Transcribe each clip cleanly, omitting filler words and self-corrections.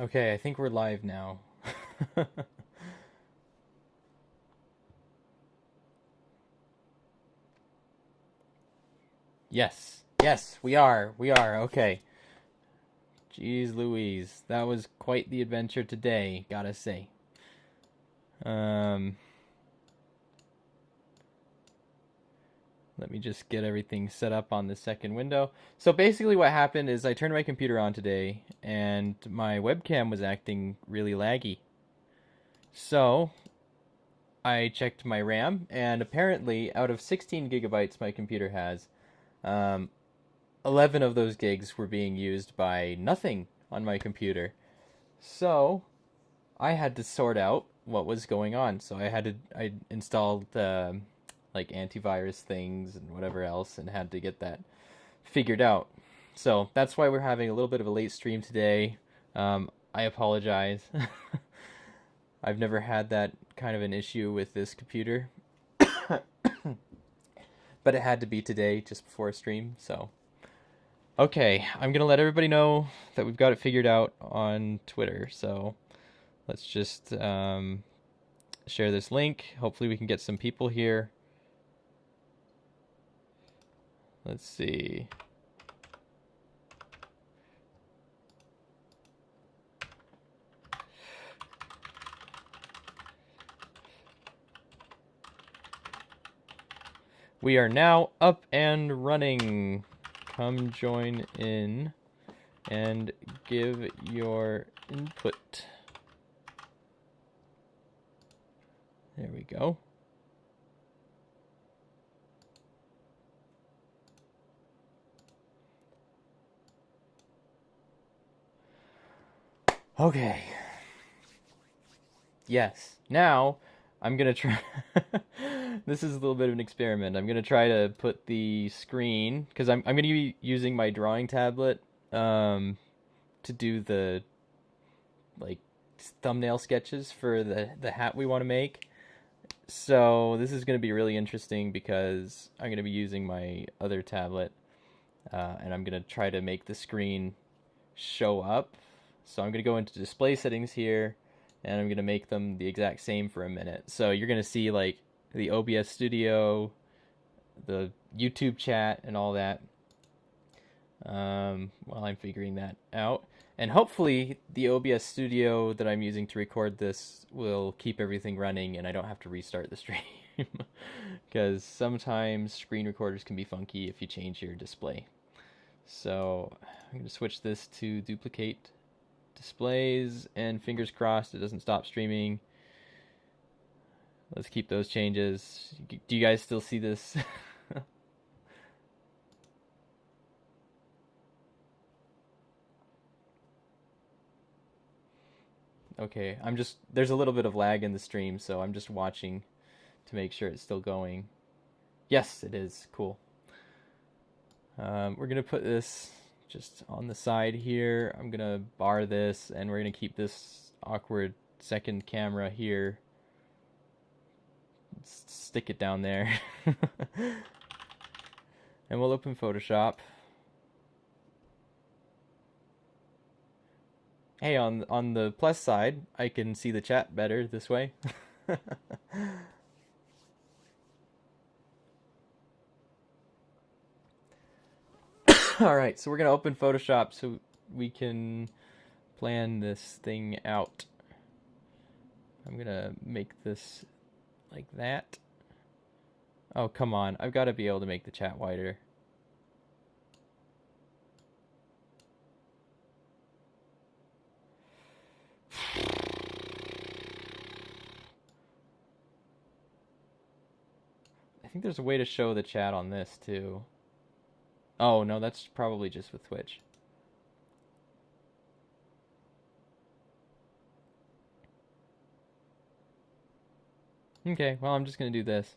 Okay, I think we're live now. Yes, yes, we are. We are. Okay. Jeez Louise, that was quite the adventure today, gotta say. Um, Let me just get everything set up on the second window. So basically what happened is I turned my computer on today and my webcam was acting really laggy. So I checked my RAM and apparently out of 16 gigabytes my computer has, um, 11 of those gigs were being used by nothing on my computer. So I had to sort out what was going on. So I installed like antivirus things and whatever else and had to get that figured out. So that's why we're having a little bit of a late stream today. I apologize. I've never had that kind of an issue with this computer, but it had to be today just before a stream. So okay, I'm gonna let everybody know that we've got it figured out on Twitter. So let's just share this link. Hopefully we can get some people here. Let's see. We are now up and running. Come join in and give your input. There we go. Okay. Yes. Now I'm gonna try. This is a little bit of an experiment. I'm gonna try to put the screen because I'm gonna be using my drawing tablet to do the like thumbnail sketches for the hat we want to make. So this is gonna be really interesting because I'm gonna be using my other tablet and I'm gonna try to make the screen show up. So I'm gonna go into display settings here and I'm gonna make them the exact same for a minute. So you're gonna see like the OBS Studio, the YouTube chat, and all that while I'm figuring that out. And hopefully the OBS Studio that I'm using to record this will keep everything running and I don't have to restart the stream. Because sometimes screen recorders can be funky if you change your display. So I'm going to switch this to duplicate displays and fingers crossed it doesn't stop streaming. Let's keep those changes. Do you guys still see this? Okay, there's a little bit of lag in the stream, so I'm just watching to make sure it's still going. Yes, it is. Cool. We're going to put this just on the side here. I'm going to bar this, and we're going to keep this awkward second camera here. Stick it down there. And we'll open Photoshop. Hey, on the plus side, I can see the chat better this way. All right, so we're gonna open Photoshop so we can plan this thing out. I'm gonna make this like that. Oh, come on. I've got to be able to make the chat wider. I think there's a way to show the chat on this too. Oh, no, that's probably just with Twitch. Okay, well, I'm just going to do this.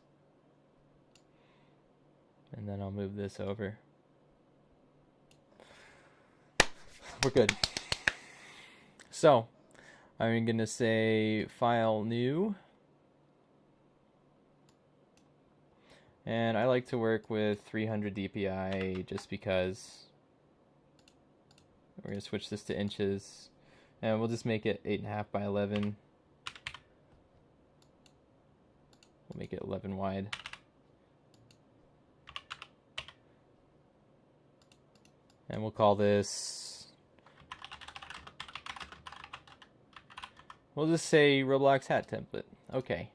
And then I'll move this over. We're good. So, I'm going to say File New. And I like to work with 300 dpi just because. We're going to switch this to inches. And we'll just make it 8.5 by 11. We'll make it 11 wide. And we'll call this, we'll just say Roblox hat template. Okay.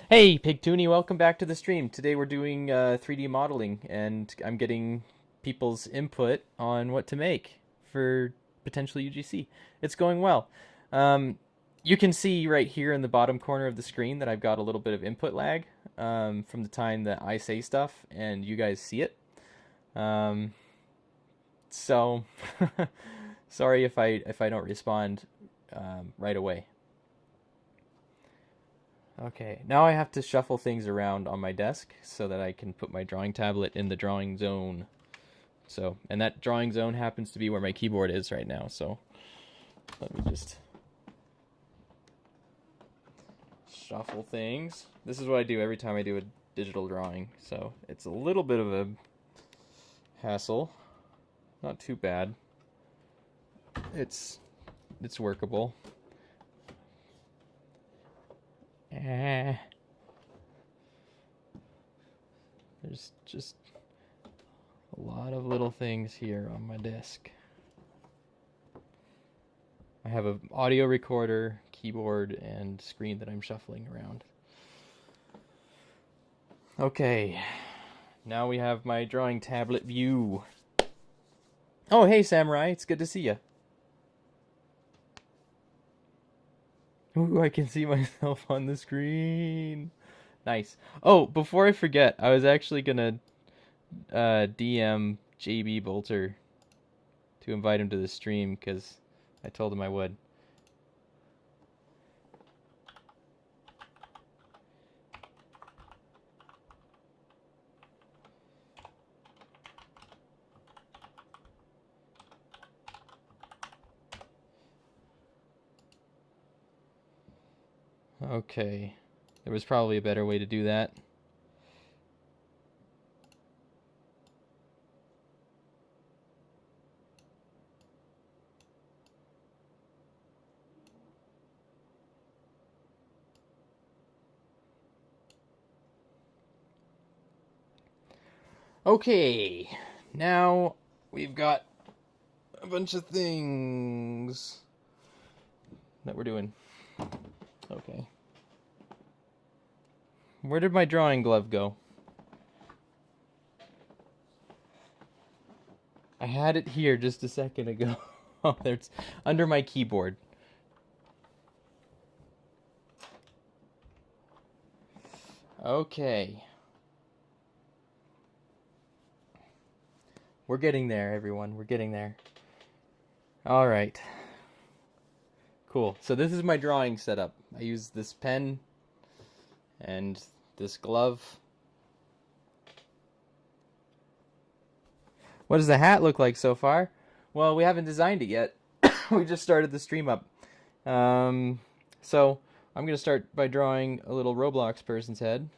Hey, Pigtoonie, welcome back to the stream. Today we're doing 3D modeling, and I'm getting people's input on what to make for potential UGC. It's going well. You can see right here in the bottom corner of the screen that I've got a little bit of input lag from the time that I say stuff and you guys see it. So sorry if I don't respond right away. Okay, now I have to shuffle things around on my desk so that I can put my drawing tablet in the drawing zone. So, and that drawing zone happens to be where my keyboard is right now, so let me just shuffle things. This is what I do every time I do a digital drawing, so it's a little bit of a hassle. Not too bad. It's workable. There's just a lot of little things here on my desk. I have an audio recorder, keyboard, and screen that I'm shuffling around. Okay, now we have my drawing tablet view. Oh, hey Samurai, it's good to see you. Ooh, I can see myself on the screen. Nice. Oh, before I forget, I was actually gonna DM JB Bolter to invite him to the stream because I told him I would. Okay. There was probably a better way to do that. Okay, now we've got a bunch of things that we're doing. Okay. Where did my drawing glove go? I had it here just a second ago. Oh, it's under my keyboard. Okay. We're getting there, everyone. We're getting there. All right. Cool. So this is my drawing setup. I use this pen and this glove. What does the hat look like so far? Well, we haven't designed it yet. We just started the stream up. So I'm going to start by drawing a little Roblox person's head.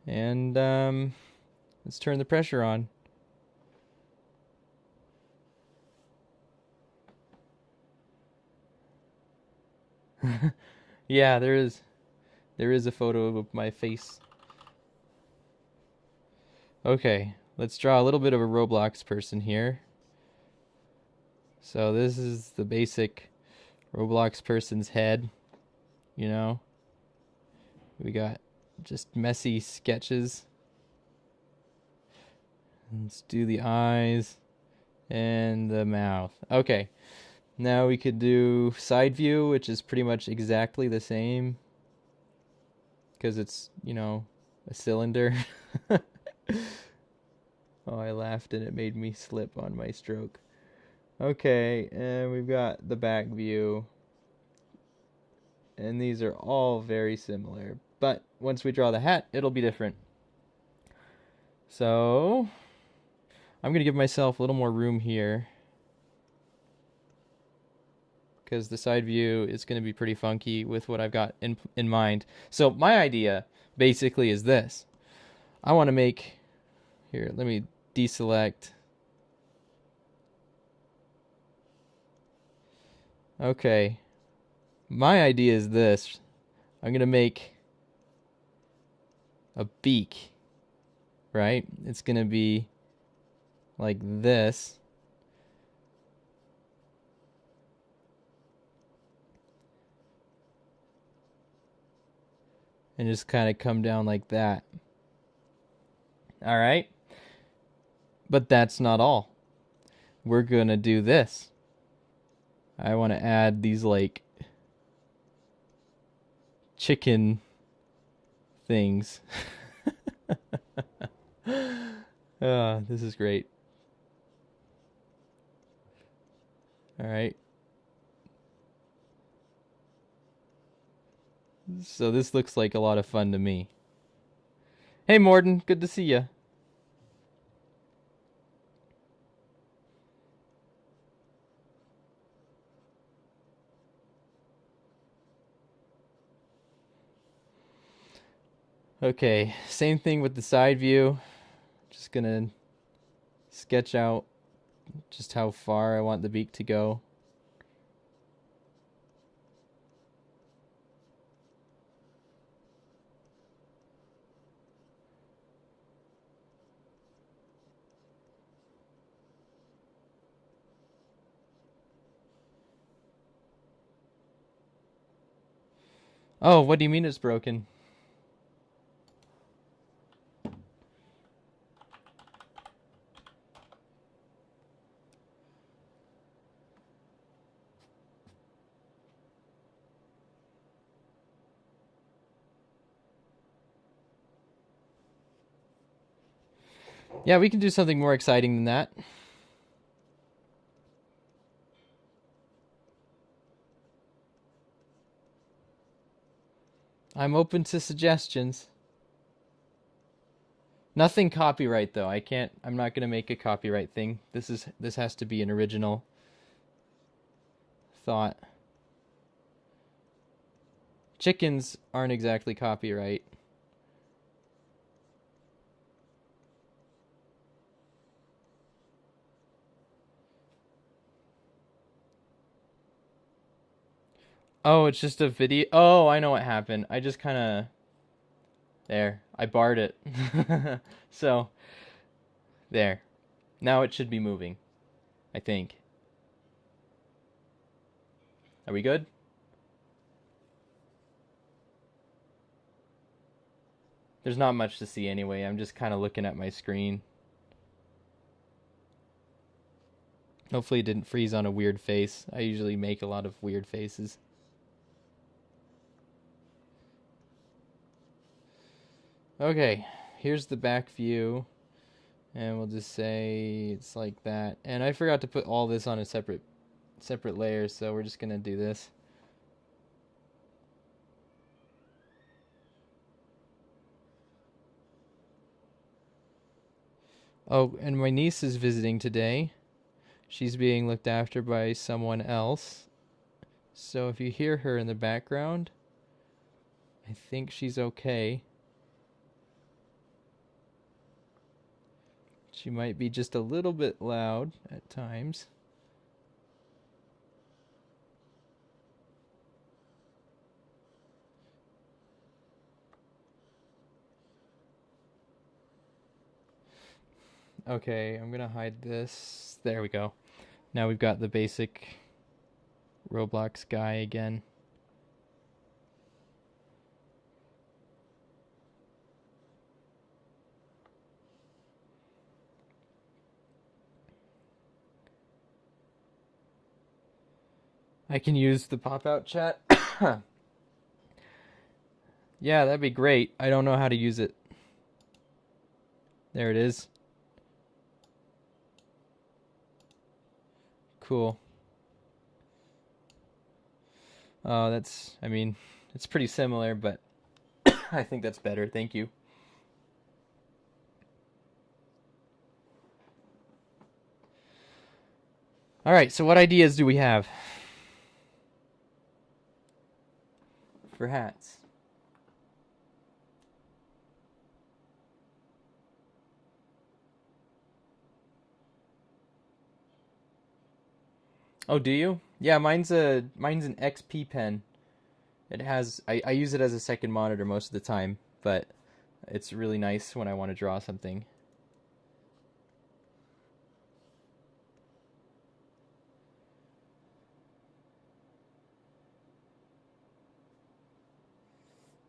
And let's turn the pressure on. Yeah, there is a photo of my face. Okay, let's draw a little bit of a Roblox person here. So this is the basic Roblox person's head, you know. We got just messy sketches. Let's do the eyes and the mouth. Okay. Now we could do side view, which is pretty much exactly the same because it's, you know, a cylinder. Oh, I laughed and it made me slip on my stroke. Okay, and we've got the back view. And these are all very similar. But once we draw the hat, it'll be different. So I'm going to give myself a little more room here, because the side view is going to be pretty funky with what I've got in mind. So my idea basically is this. I want to make Here, let me deselect. Okay. My idea is this. I'm going to make a beak, right? It's going to be like this. And just kind of come down like that. All right? But that's not all. We're going to do this. I want to add these like chicken things. This is great. All right. So this looks like a lot of fun to me. Hey, Morden, good to see you. Okay, same thing with the side view. Just gonna sketch out just how far I want the beak to go. Oh, what do you mean it's broken? Yeah, we can do something more exciting than that. I'm open to suggestions. Nothing copyright though. I'm not going to make a copyright thing. This has to be an original thought. Chickens aren't exactly copyright. Oh, it's just a video. Oh, I know what happened. I just kind of there. I barred it. So, there. Now it should be moving. I think. Are we good? There's not much to see anyway. I'm just kind of looking at my screen. Hopefully it didn't freeze on a weird face. I usually make a lot of weird faces. Okay, here's the back view. And we'll just say it's like that. And I forgot to put all this on a separate layer, so we're just going to do this. Oh, and my niece is visiting today. She's being looked after by someone else. So if you hear her in the background, I think she's okay. She might be just a little bit loud at times. Okay, I'm gonna hide this. There we go. Now we've got the basic Roblox guy again. I can use the pop-out chat. Yeah, that'd be great. I don't know how to use it. There it is. Cool. I mean, it's pretty similar, but I think that's better. Thank you. All right, so what ideas do we have for hats? Oh, do you? Yeah, mine's an XP pen. It has I use it as a second monitor most of the time, but it's really nice when I want to draw something.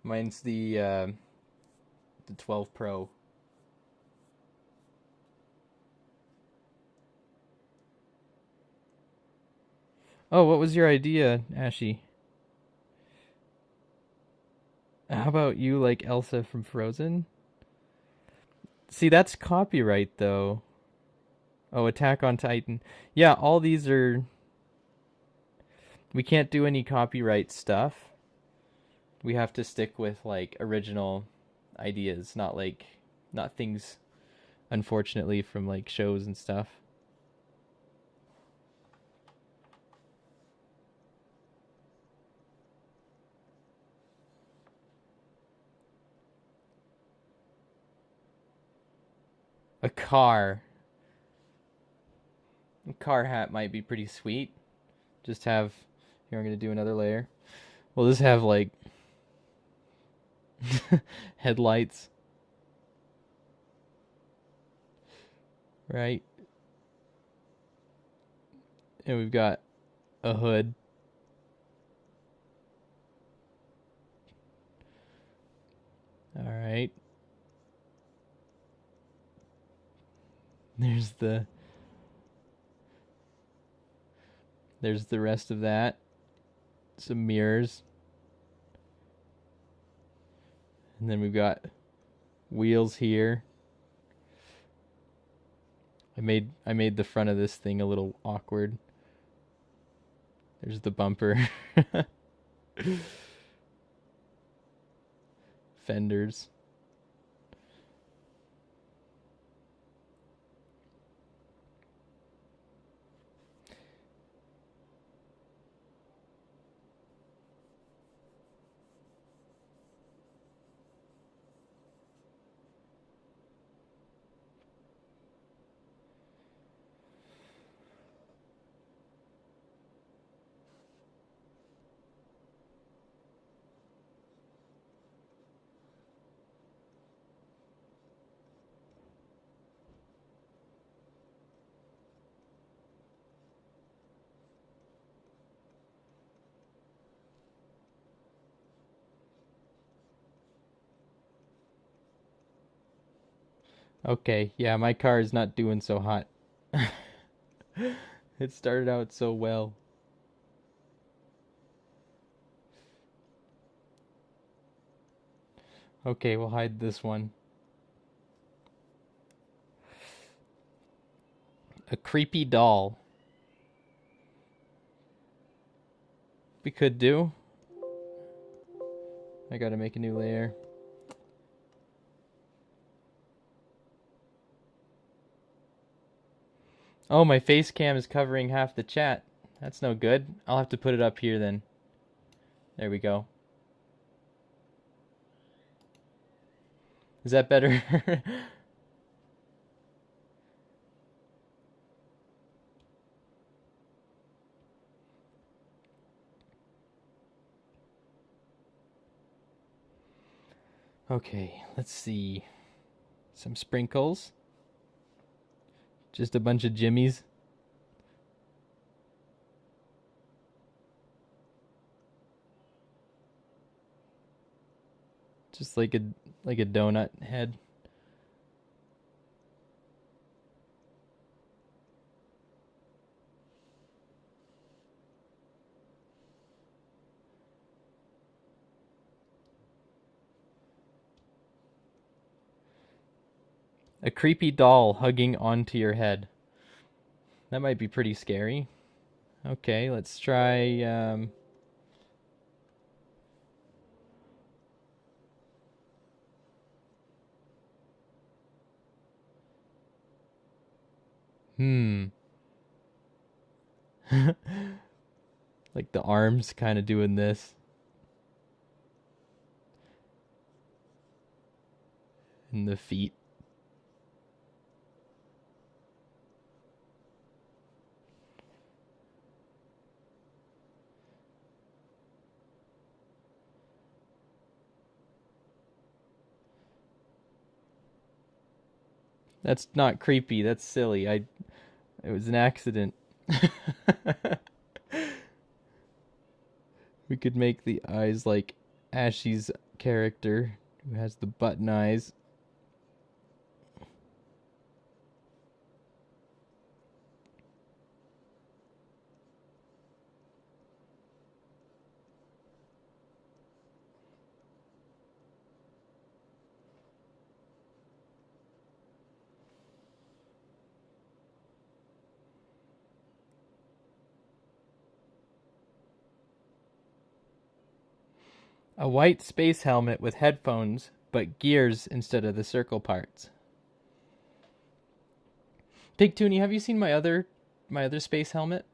Mine's the 12 Pro. Oh, what was your idea, Ashy? How about you like Elsa from Frozen? See, that's copyright though. Oh, Attack on Titan. Yeah, all these are we can't do any copyright stuff. We have to stick with like original ideas, not things unfortunately from like shows and stuff. A car. A car hat might be pretty sweet. Just have here I'm gonna do another layer. We'll just have like headlights, right? And we've got a hood. All right. There's the there's the rest of that. Some mirrors. And then we've got wheels here. I made the front of this thing a little awkward. There's the bumper. Fenders. Okay, yeah, my car is not doing so hot. It started out so well. Okay, we'll hide this one. A creepy doll. We could do. I gotta make a new layer. Oh, my face cam is covering half the chat. That's no good. I'll have to put it up here then. There we go. Is that better? Okay, let's see. Some sprinkles. Just a bunch of jimmies. Just like a donut head. A creepy doll hugging onto your head. That might be pretty scary. Okay, let's try hmm. Like the arms kind of doing this. And the feet. That's not creepy. That's silly. It was an accident. We could make the eyes like Ashy's character, who has the button eyes. A white space helmet with headphones, but gears instead of the circle parts. Big Toonie, have you seen my other space helmet?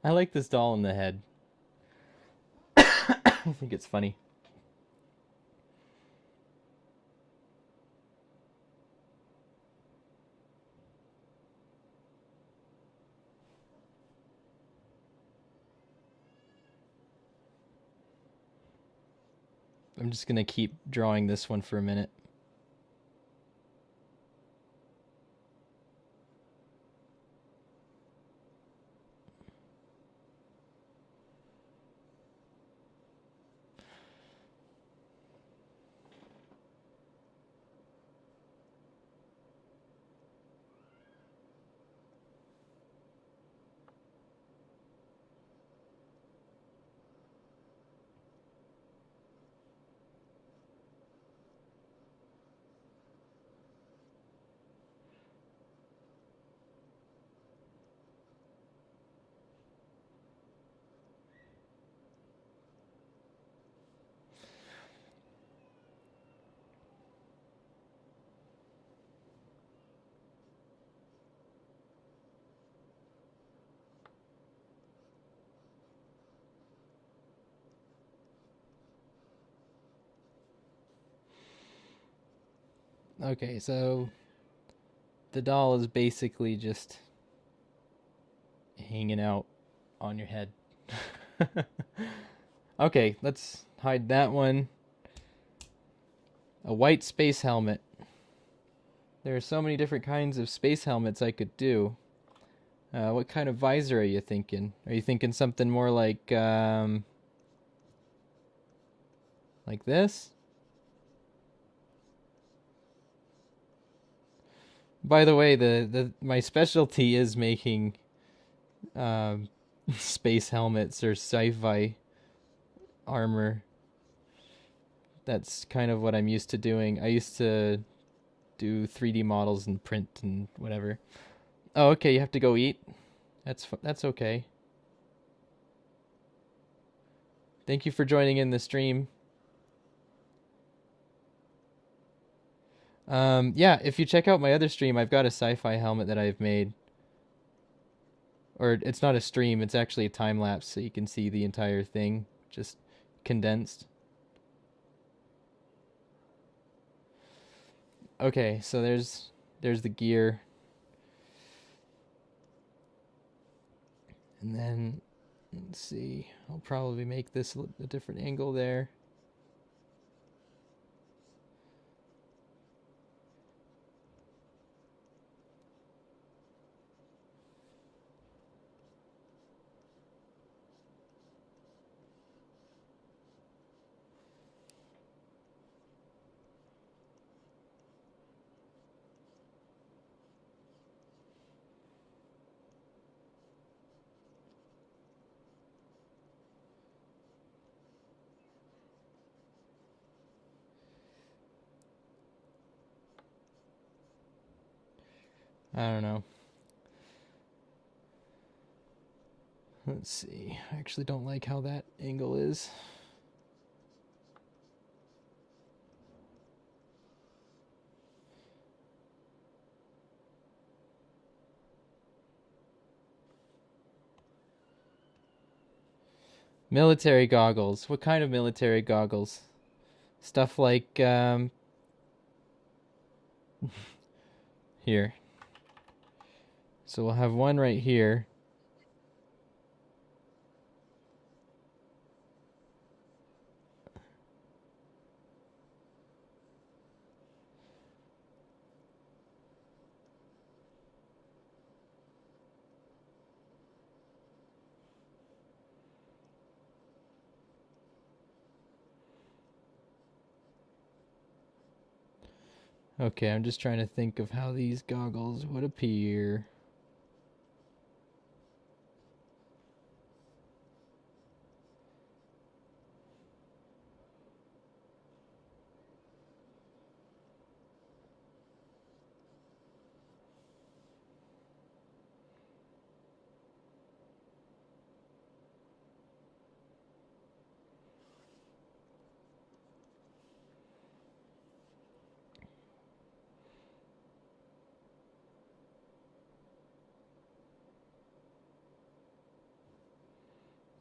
I like this doll in the head. I think it's funny. I'm just gonna keep drawing this one for a minute. Okay, so the doll is basically just hanging out on your head. Okay, let's hide that one. A white space helmet. There are so many different kinds of space helmets I could do. What kind of visor are you thinking? Are you thinking something more like this? By the way, the my specialty is making um, space helmets or sci-fi armor. That's kind of what I'm used to doing. I used to do 3D models and print and whatever. Oh, okay, you have to go eat. That's okay. Thank you for joining in the stream. Yeah, if you check out my other stream, I've got a sci-fi helmet that I've made. Or it's not a stream, it's actually a time lapse, so you can see the entire thing just condensed. Okay, so there's the gear. And then let's see. I'll probably make this a different angle there. I don't know. Let's see. I actually don't like how that angle is. Military goggles. What kind of military goggles? Stuff like, here. So we'll have one right here. Okay, I'm just trying to think of how these goggles would appear.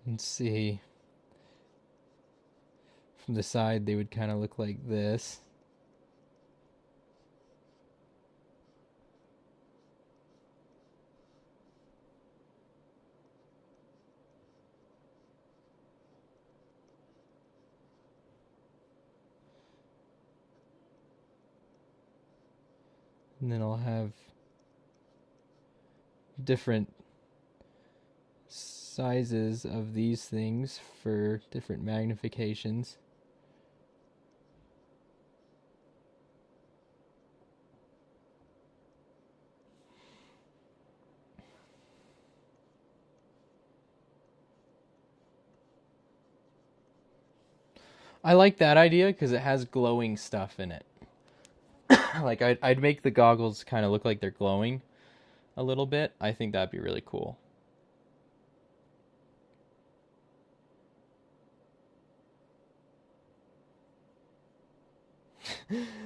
Let's see. From the side, they would kind of look like this. And then I'll have different sizes of these things for different magnifications. I like that idea because it has glowing stuff in it. Like I'd make the goggles kind of look like they're glowing a little bit. I think that'd be really cool.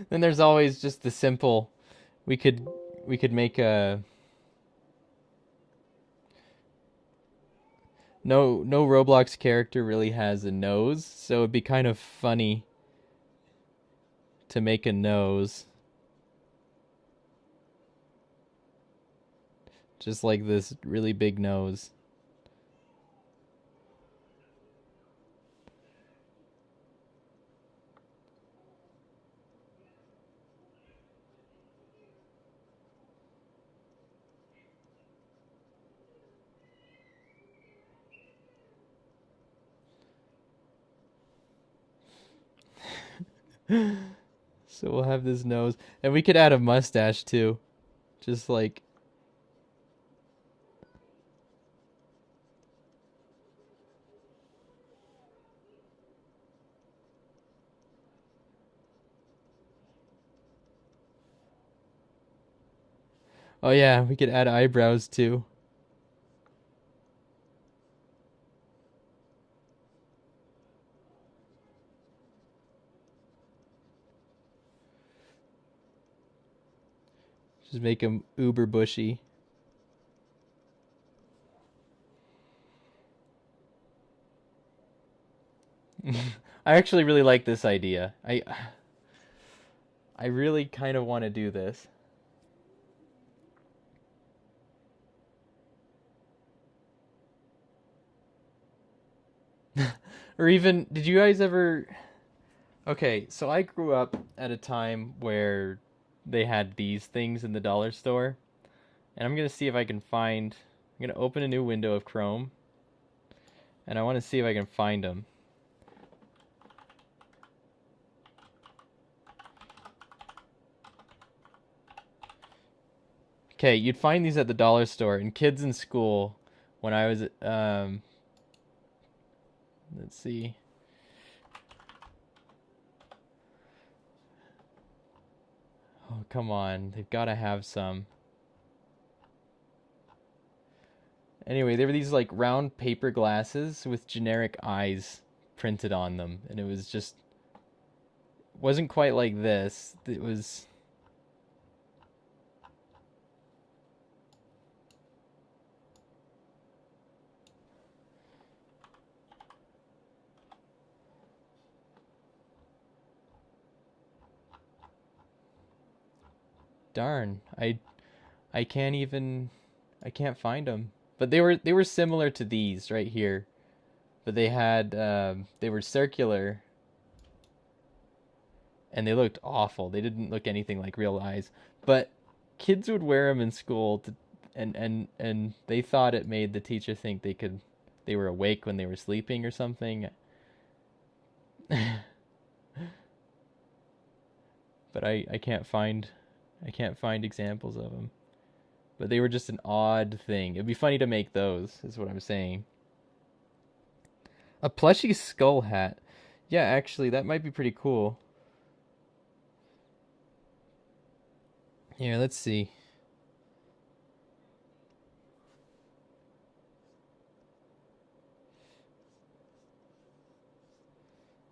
Then there's always just the simple. We could make a no Roblox character really has a nose, so it'd be kind of funny to make a nose. Just like this really big nose. So we'll have this nose. And we could add a mustache too. Just like. Oh yeah, we could add eyebrows too. Just make him uber bushy. I actually really like this idea. I really kind of want to do this. Or even, did you guys ever? Okay, so I grew up at a time where they had these things in the dollar store, and I'm gonna see if I can find. I'm gonna open a new window of Chrome, and I want to see if I can find them. Okay, you'd find these at the dollar store, and kids in school, when I was, let's see. Oh, come on. They've got to have some. Anyway, there were these like round paper glasses with generic eyes printed on them, and it was just wasn't quite like this. It was Darn, I can't even I can't find them. But they were similar to these right here, but they had they were circular and they looked awful. They didn't look anything like real eyes, but kids would wear them in school to, and they thought it made the teacher think they were awake when they were sleeping or something. But I can't find examples of them. But they were just an odd thing. It'd be funny to make those, is what I'm saying. A plushy skull hat. Yeah, actually, that might be pretty cool. Here, let's see.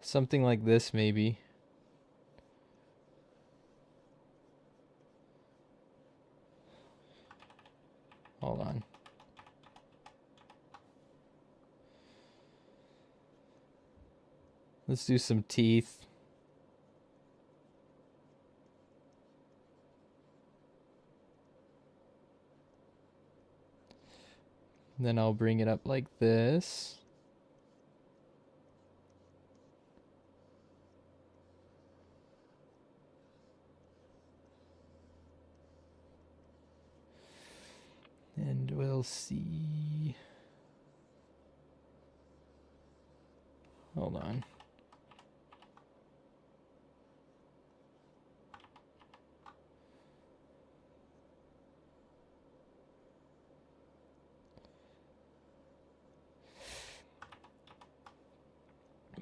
Something like this, maybe. Hold on. Let's do some teeth. Then I'll bring it up like this. And we'll see. Hold on.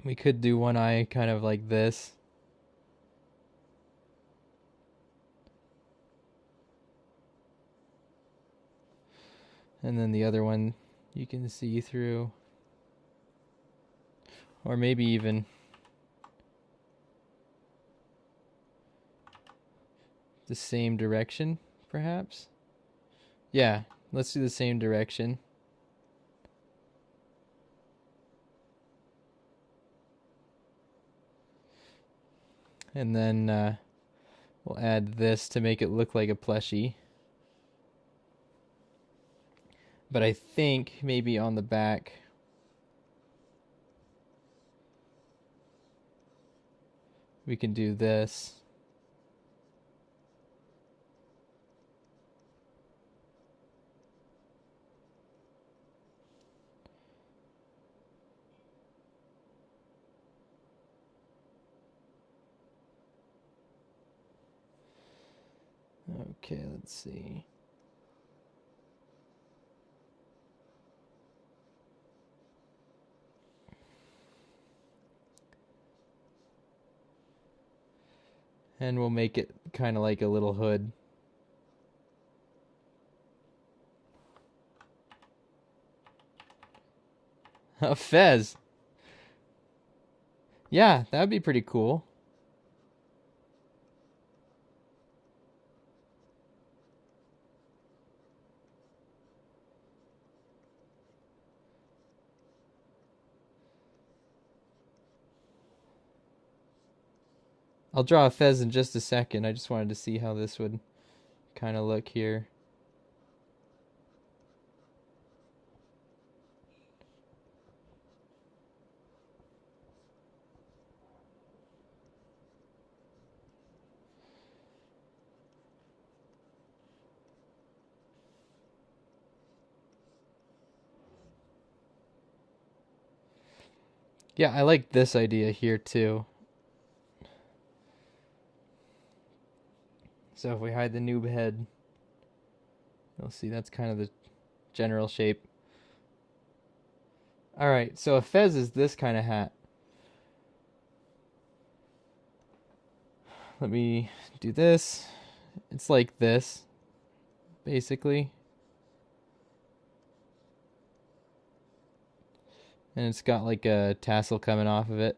We could do one eye kind of like this. And then the other one you can see through. Or maybe even the same direction, perhaps? Yeah, let's do the same direction. And then we'll add this to make it look like a plushie. But I think maybe on the back we can do this. Okay, let's see. And we'll make it kind of like a little hood. A fez. Yeah, that'd be pretty cool. I'll draw a fez in just a second. I just wanted to see how this would kind of look here. Yeah, I like this idea here too. So if we hide the noob head, you'll see that's kind of the general shape. Alright, so a fez is this kind of hat. Let me do this. It's like this, basically. And it's got like a tassel coming off of it.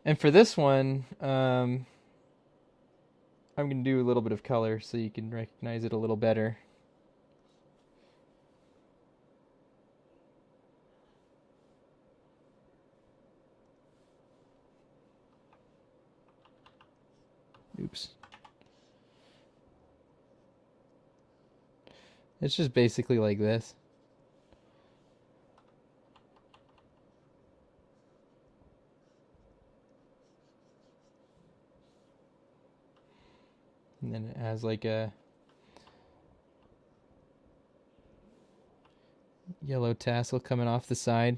And for this one, I'm going to do a little bit of color so you can recognize it a little better. Oops. It's just basically like this. And then it has like a yellow tassel coming off the side.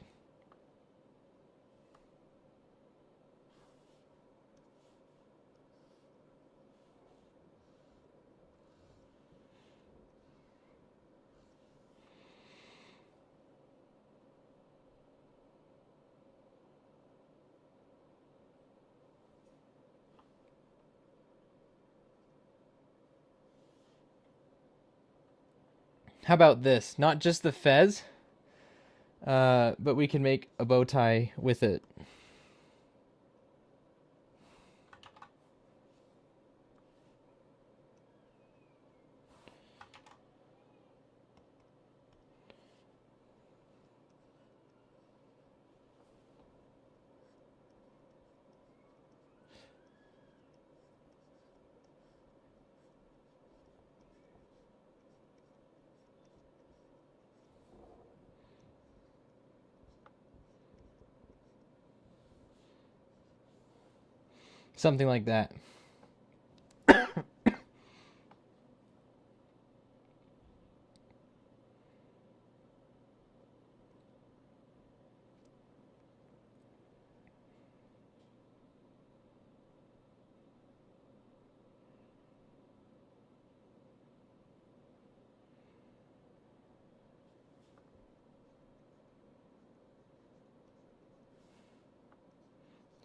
How about this? Not just the fez, but we can make a bow tie with it. Something like that.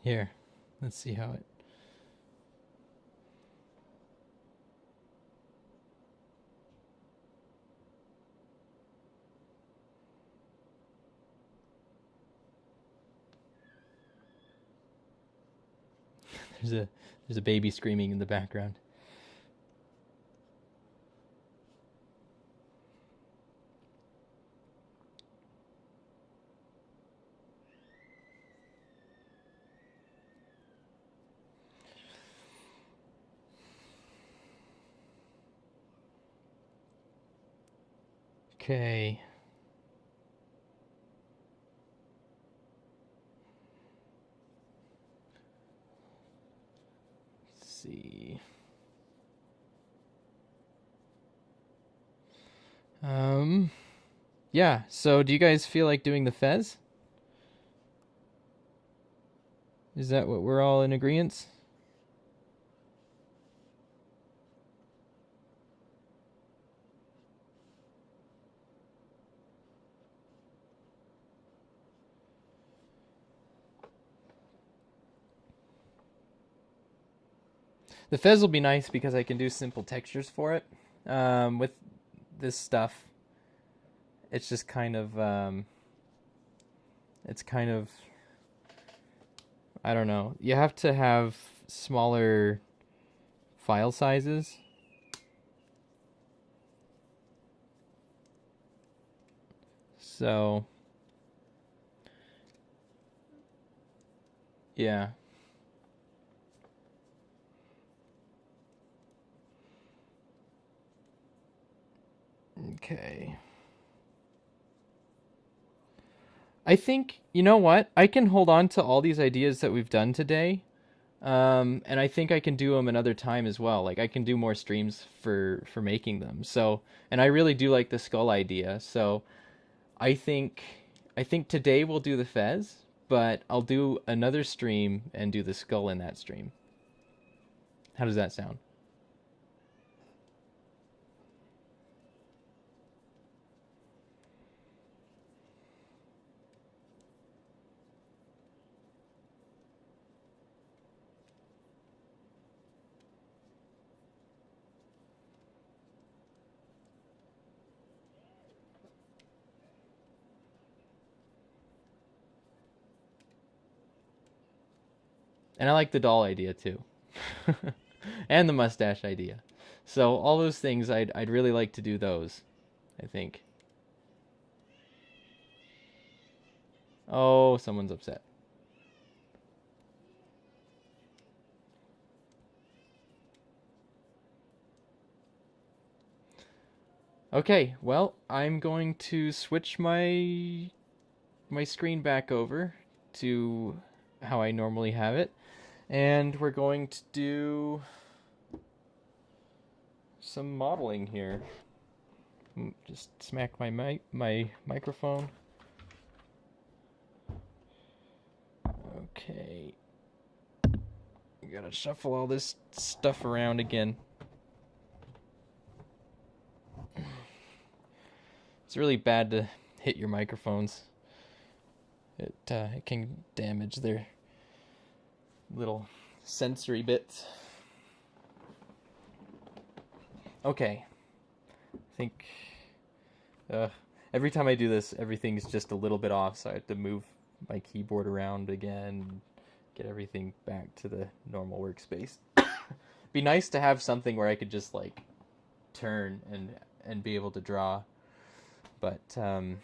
Here, let's see how it... There's a baby screaming in the background. Okay. Let's see. Yeah, so do you guys feel like doing the fez? Is that what we're all in agreement? The fez will be nice because I can do simple textures for it. With this stuff, it's just kind of, it's kind of, I don't know. You have to have smaller file sizes. So, yeah. Okay. I think, you know what? I can hold on to all these ideas that we've done today. And I think I can do them another time as well. Like I can do more streams for making them. So, and I really do like the skull idea. So, I think I think today we'll do the fez, but I'll do another stream and do the skull in that stream. How does that sound? And I like the doll idea too. And the mustache idea. So all those things, I'd really like to do those, I think. Oh, someone's upset. Okay, well, I'm going to switch my screen back over to how I normally have it, and we're going to do some modeling here. Just smack my microphone. Okay. We gotta shuffle all this stuff around again. It's really bad to hit your microphones. It can damage their little sensory bits. Okay. I think every time I do this, everything's just a little bit off, so I have to move my keyboard around again, get everything back to the normal workspace. Be nice to have something where I could just like turn and be able to draw, but I'm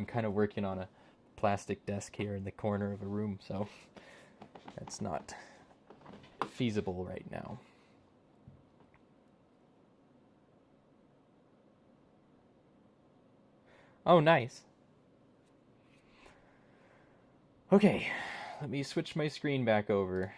kind of working on a plastic desk here in the corner of a room, so that's not feasible right now. Oh, nice. Okay, let me switch my screen back over.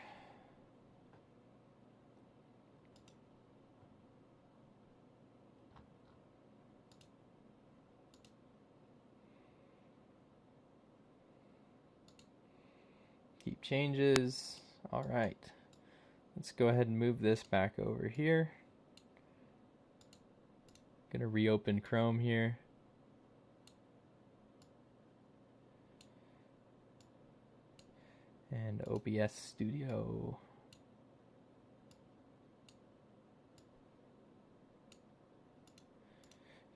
Keep changes. All right. Let's go ahead and move this back over here. Gonna reopen Chrome here. And OBS Studio.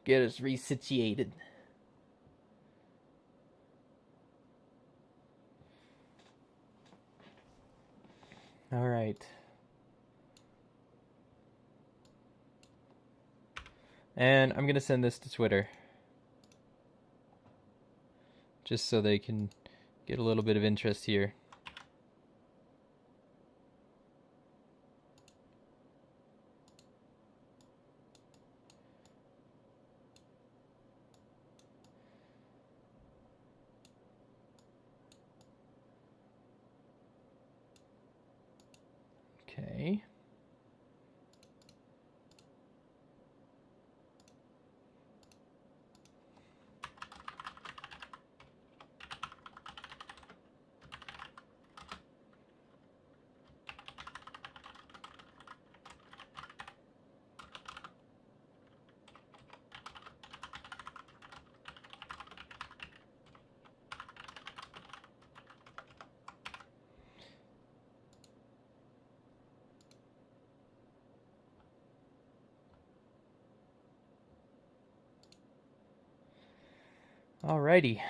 Get us resituated. All right. And I'm going to send this to Twitter. Just so they can get a little bit of interest here. Okay. Alrighty.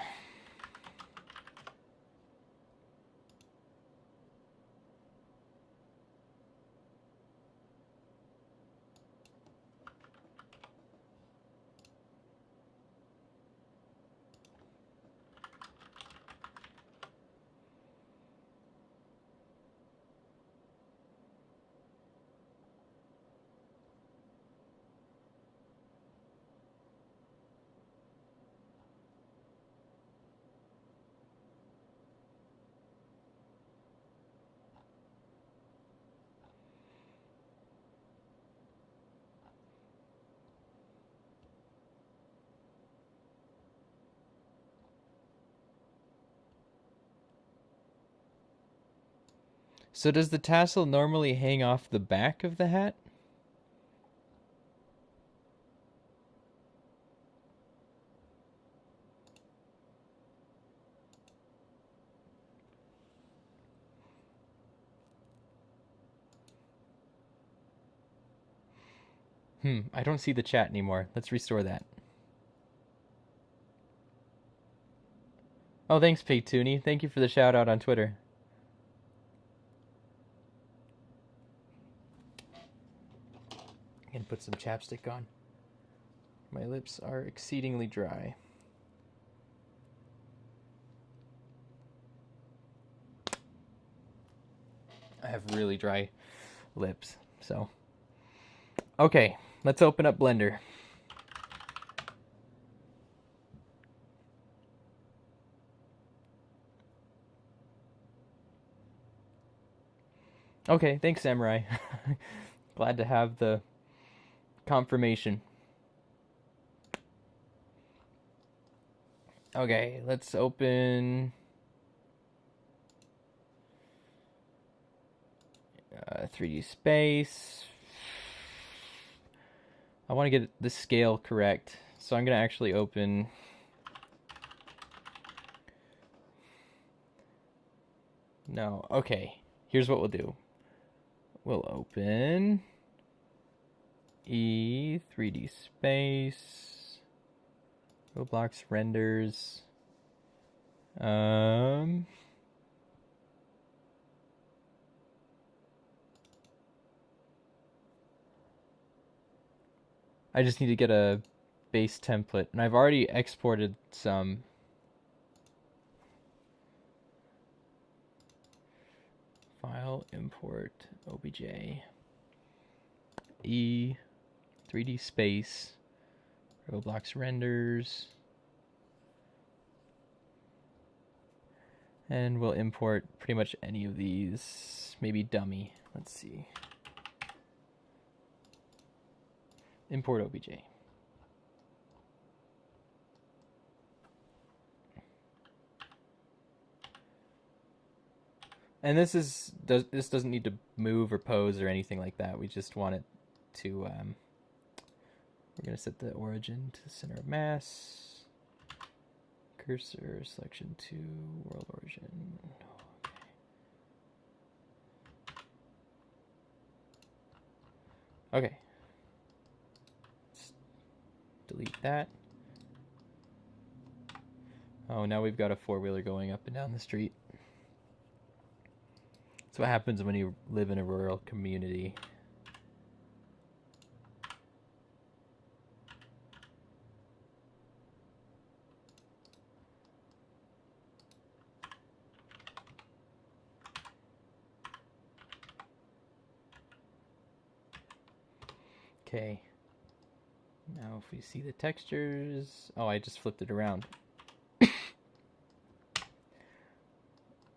So does the tassel normally hang off the back of the hat? I don't see the chat anymore. Let's restore that. Oh, thanks, Paytoonie. Thank you for the shout out on Twitter. And put some chapstick on. My lips are exceedingly dry. I have really dry lips, so. Okay, let's open up Blender. Okay, thanks, Samurai. Glad to have the confirmation. Okay, let's open 3D Space. I want to get the scale correct, so I'm going to actually open no, okay. Here's what we'll do. We'll open 3D Space, Roblox renders. I just need to get a base template, and I've already exported some. File, import, obj, 3D Space, Roblox renders, and we'll import pretty much any of these, maybe dummy. Let's see. Import obj. And this doesn't need to move or pose or anything like that. We just want it to, we're going to set the origin to center of mass, cursor, selection to world origin. Okay. Let's delete that. Oh, now we've got a four-wheeler going up and down the street. That's what happens when you live in a rural community. Okay. Now if we see the textures... Oh, I just flipped it around.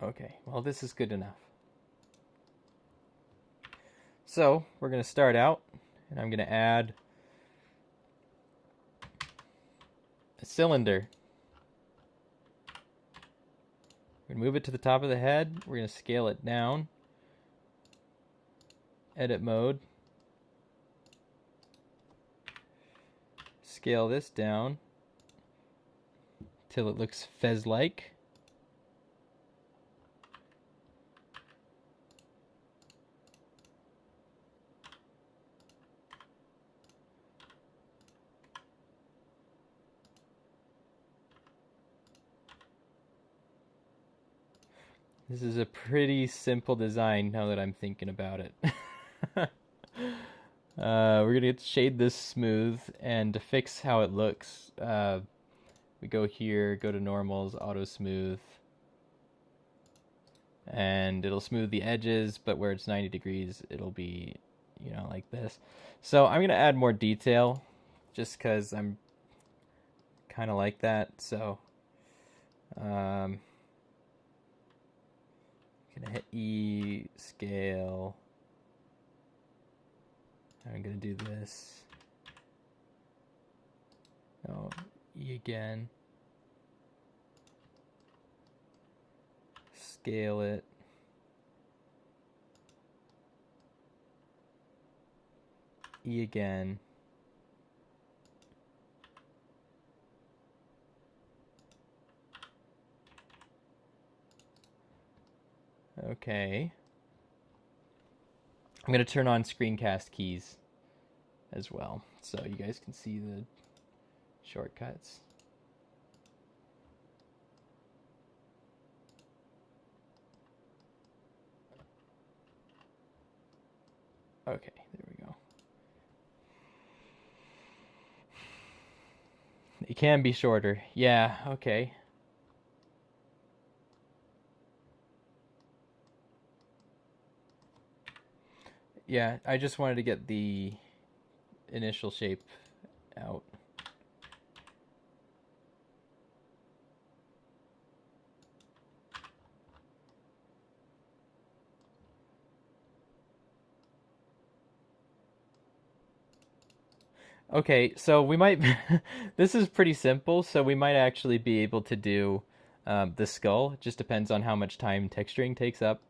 Okay, well this is good enough. So, we're going to start out, and I'm going to add a cylinder. We're going to move it to the top of the head. We're going to scale it down. Edit mode. Scale this down till it looks fez-like. This is a pretty simple design now that I'm thinking about it. We're gonna get shade this smooth, and to fix how it looks, we go here, go to normals, auto smooth, and it'll smooth the edges, but where it's 90 degrees, it'll be, you know, like this. So I'm gonna add more detail, just because I'm kind of like that. So, gonna hit E, scale. I'm gonna do this. Oh, E again. Scale it. E again. Okay. I'm going to turn on screencast keys as well, so you guys can see the shortcuts. Okay, there we go. It can be shorter. Yeah, okay. Yeah, I just wanted to get the initial shape out. Okay, so we might. This is pretty simple, so we might actually be able to do the skull. It just depends on how much time texturing takes up.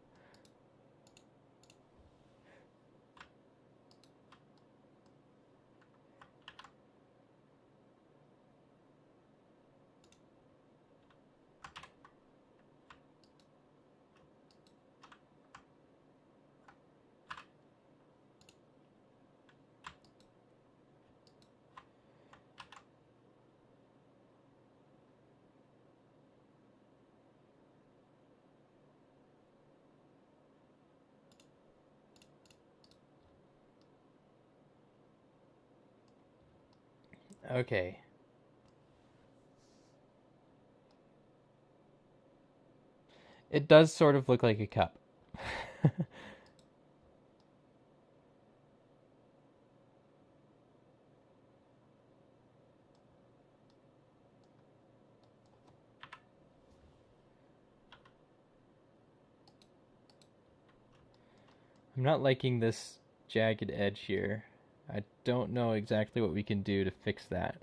Okay. It does sort of look like a cup. I'm not liking this jagged edge here. I don't know exactly what we can do to fix that.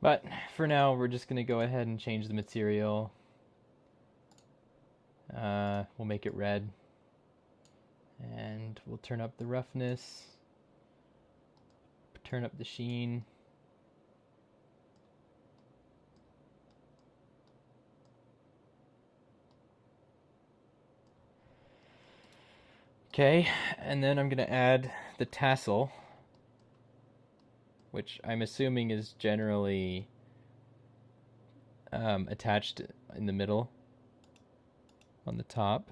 But for now, we're just going to go ahead and change the material. We'll make it red. And we'll turn up the roughness. Turn up the sheen. Okay, and then I'm going to add the tassel, which I'm assuming is generally attached in the middle on the top.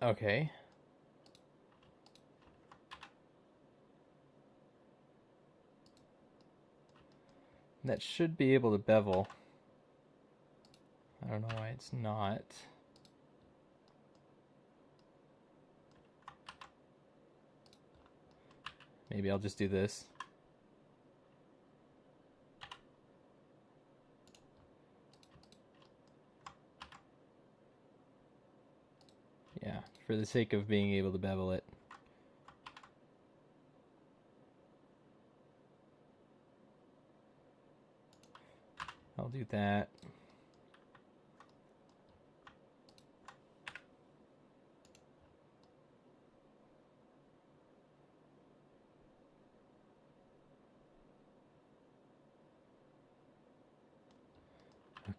Okay. That should be able to bevel. I don't know why it's not. Maybe I'll just do this. Yeah, for the sake of being able to bevel it. I'll do that.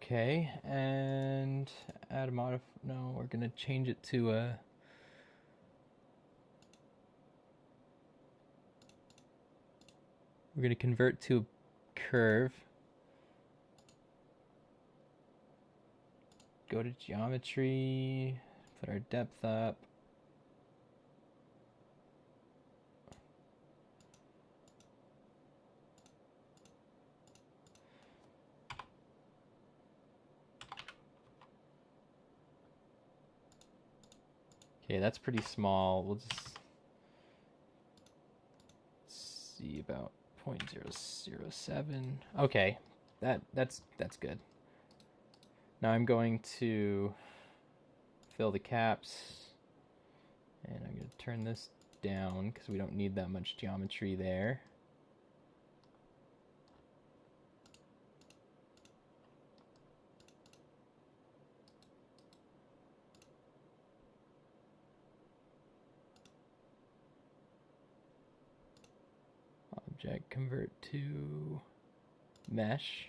Okay, and add a no, we're gonna change it to a, we're gonna convert to a curve. Go to geometry, put our depth up. Okay, that's pretty small. We'll just see about 0.007. Okay, that's good. Now I'm going to fill the caps, and I'm going to turn this down because we don't need that much geometry there. Object convert to mesh.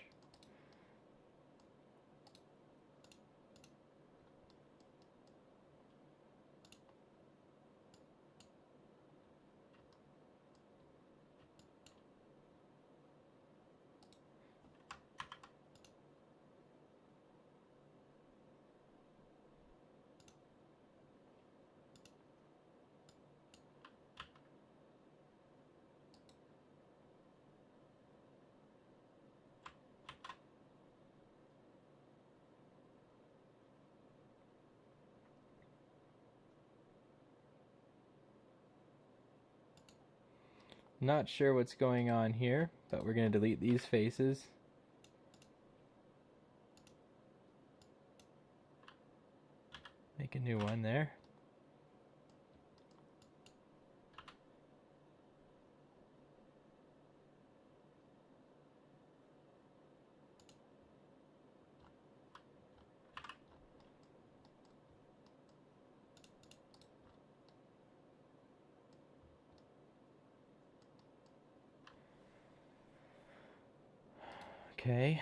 Not sure what's going on here, but we're going to delete these faces. Make a new one there. Okay.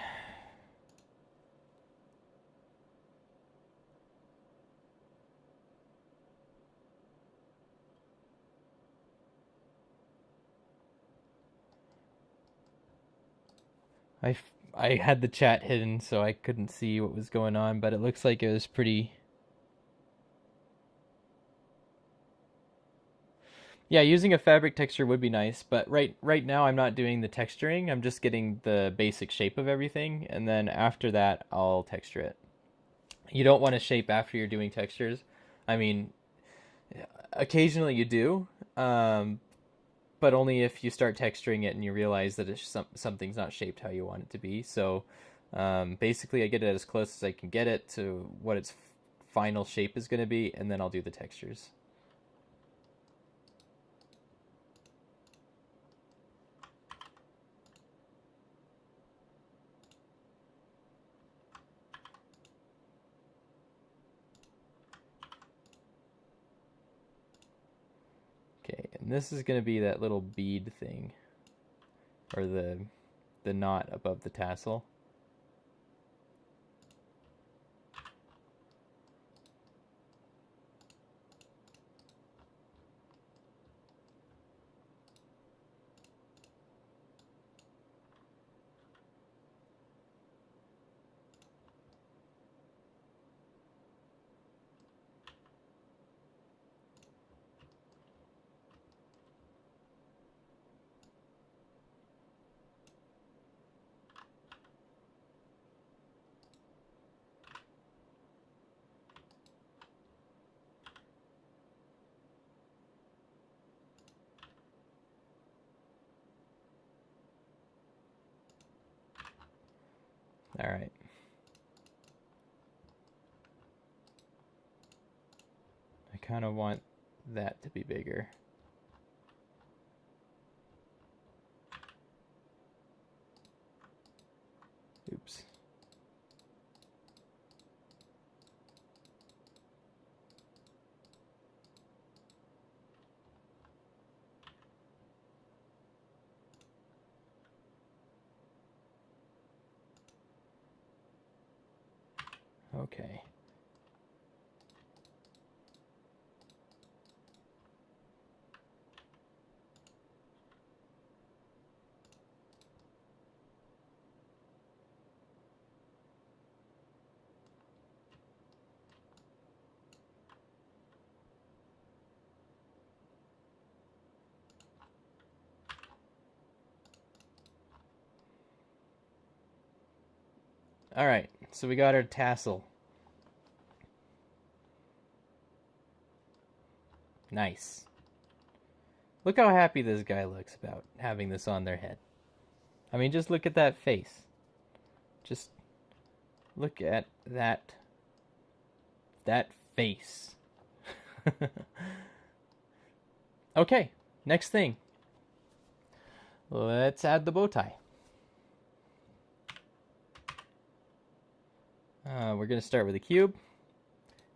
I had the chat hidden so I couldn't see what was going on, but it looks like it was pretty. Yeah, using a fabric texture would be nice, but right now I'm not doing the texturing. I'm just getting the basic shape of everything, and then after that I'll texture it. You don't want to shape after you're doing textures. I mean, occasionally you do, but only if you start texturing it and you realize that something's not shaped how you want it to be. So basically, I get it as close as I can get it to what its final shape is going to be, and then I'll do the textures. Okay, and this is going to be that little bead thing, or the knot above the tassel. All right. I kind of want that to be bigger. Oops. Okay. All right, so we got our tassel. Nice. Look how happy this guy looks about having this on their head. I mean, just look at that face. Just look at that face. Okay, next thing. Let's add the bow tie. We're going to start with a cube,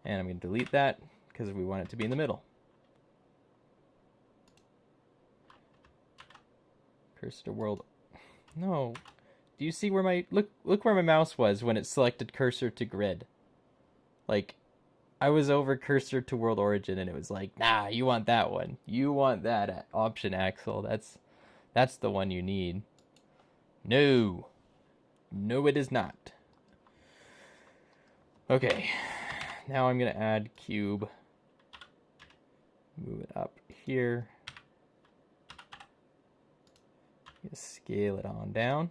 and I'm going to delete that because we want it to be in the middle. Cursor to world. No. Do you see where my look where my mouse was when it selected cursor to grid? Like, I was over cursor to world origin, and it was like, nah, you want that one. You want that option, Axel. That's the one you need. No. No, it is not. Okay. Now I'm going to add cube. Move it up here. Scale it on down.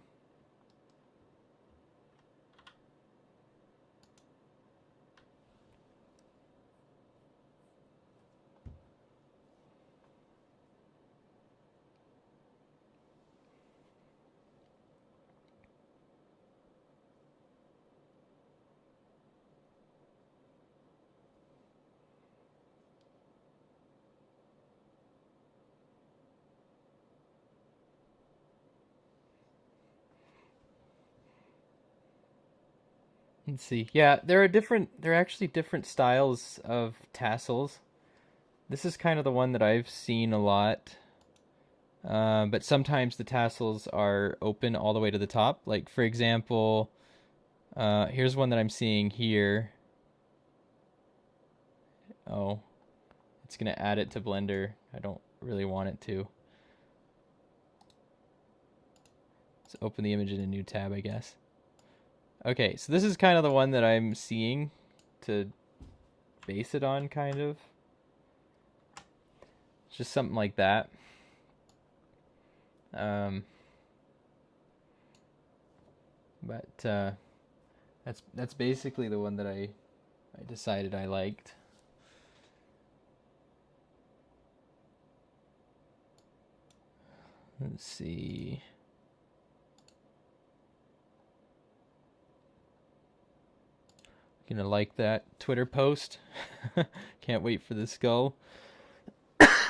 Let's see. Yeah, there are actually different styles of tassels. This is kind of the one that I've seen a lot. But sometimes the tassels are open all the way to the top. Like, for example, here's one that I'm seeing here. Oh, it's going to add it to Blender. I don't really want it to. Let's open the image in a new tab, I guess. Okay, so this is kind of the one that I'm seeing to base it on, kind of. It's just something like that. But that's basically the one that I decided I liked. Let's see. Gonna like that Twitter post. Can't wait for the skull. And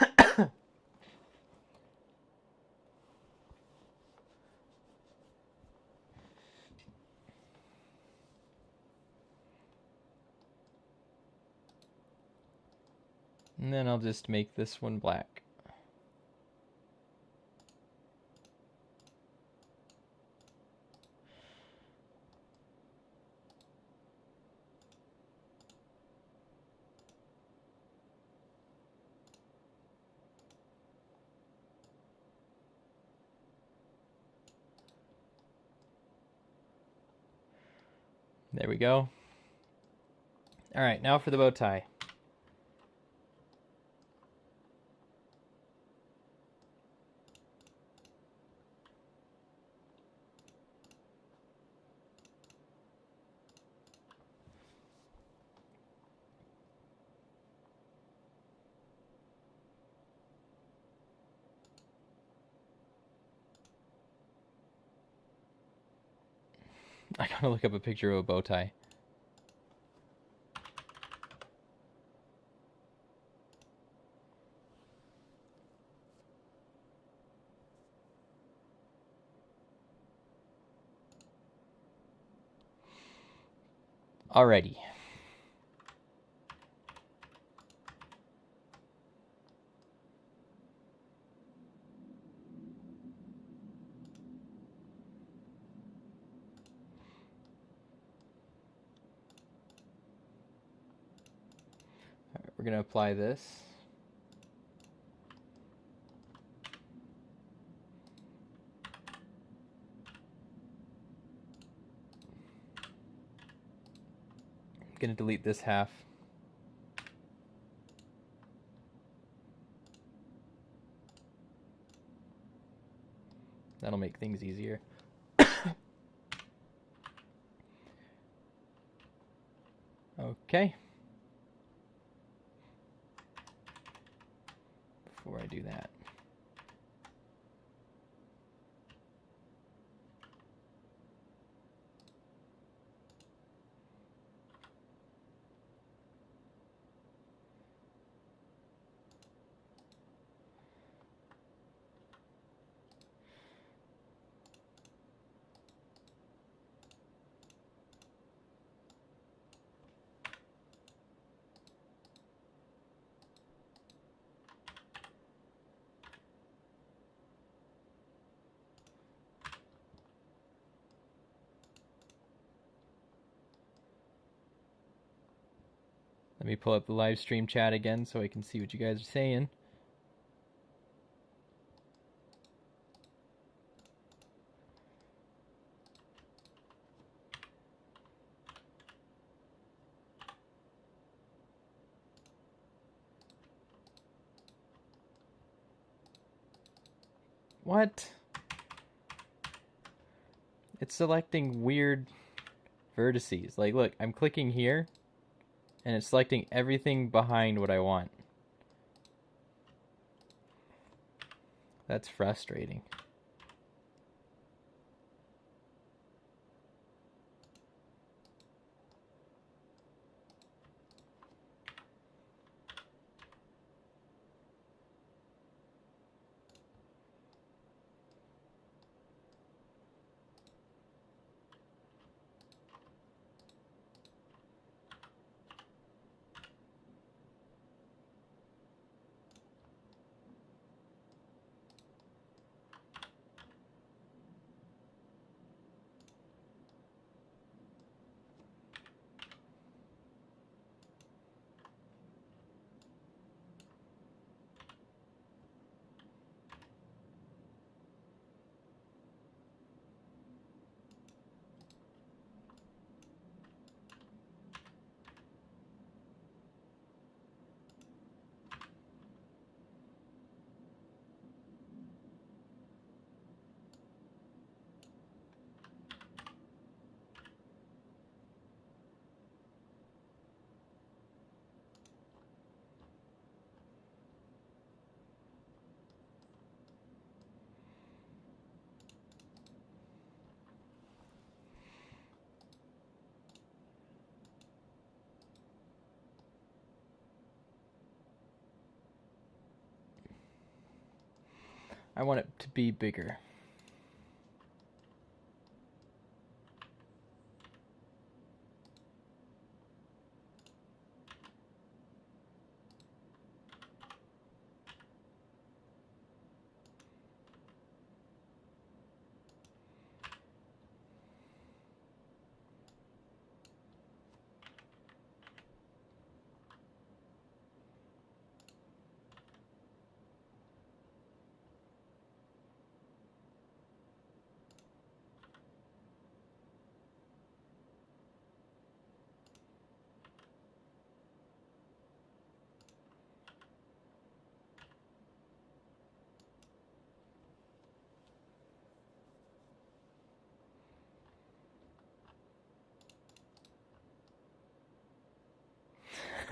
then I'll just make this one black. There we go. All right, now for the bow tie. I gotta look up a picture of a bow tie. Alrighty. we're going to apply this. I'm going to delete this half. That'll make things easier. Okay. Before I do that, let me pull up the live stream chat again so I can see what you guys are saying. What? It's selecting weird vertices. Like, look, I'm clicking here, and it's selecting everything behind what I want. That's frustrating. I want it to be bigger.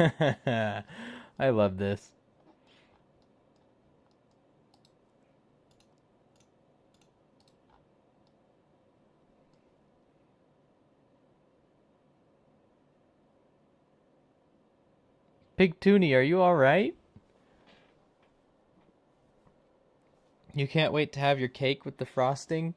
I love this. Pig Toonie, are you alright? You can't wait to have your cake with the frosting?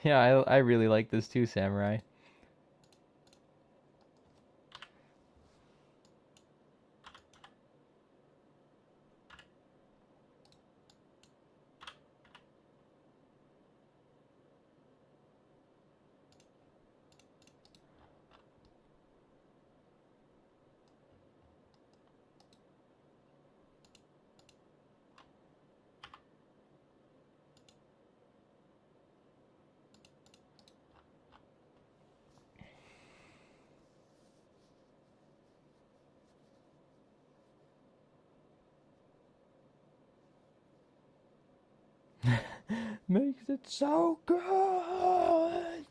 Yeah, I really like this too, Samurai. Makes it so good.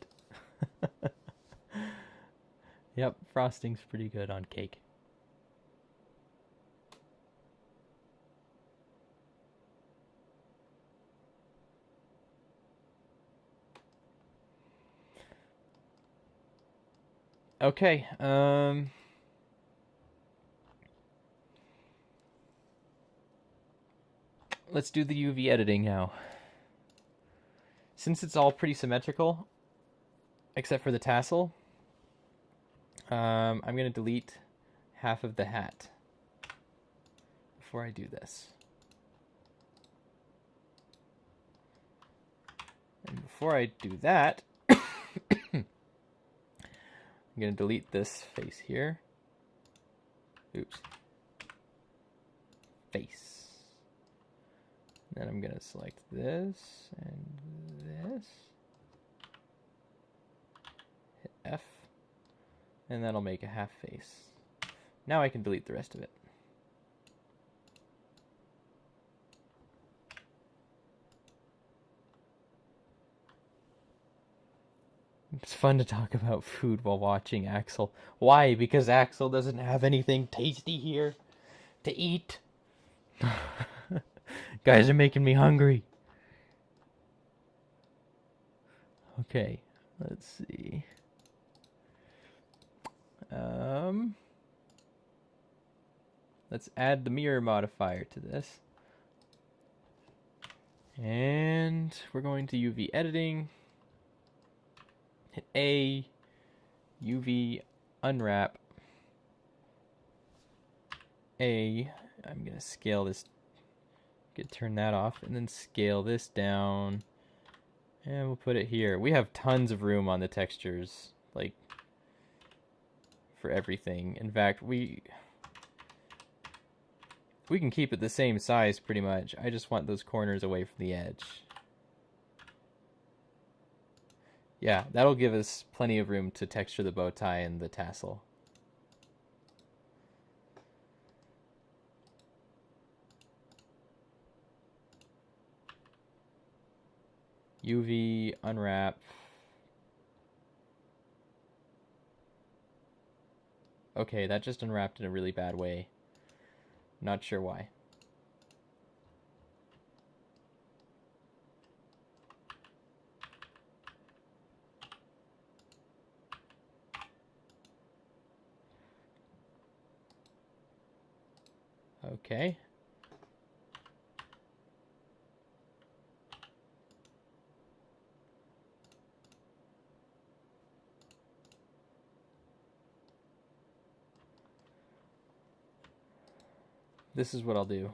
Yep, frosting's pretty good on cake. Okay, let's do the UV editing now. Since it's all pretty symmetrical, except for the tassel, I'm going to delete half of the hat before I do this. And before I do that, I'm going to delete this face here. Oops. Face. Then I'm going to select this and this. Hit F. And that'll make a half face. Now I can delete the rest of it. It's fun to talk about food while watching Axel. Why? Because Axel doesn't have anything tasty here to eat. Guys are making me hungry. Okay, let's see. Let's add the mirror modifier to this. And we're going to UV editing. Hit A, UV unwrap. A, I'm going to scale this, turn that off, and then scale this down. And we'll put it here. We have tons of room on the textures, like, for everything. In fact, we can keep it the same size pretty much. I just want those corners away from the edge. Yeah, that'll give us plenty of room to texture the bow tie and the tassel. UV unwrap. Okay, that just unwrapped in a really bad way. Not sure why. Okay. This is what I'll do.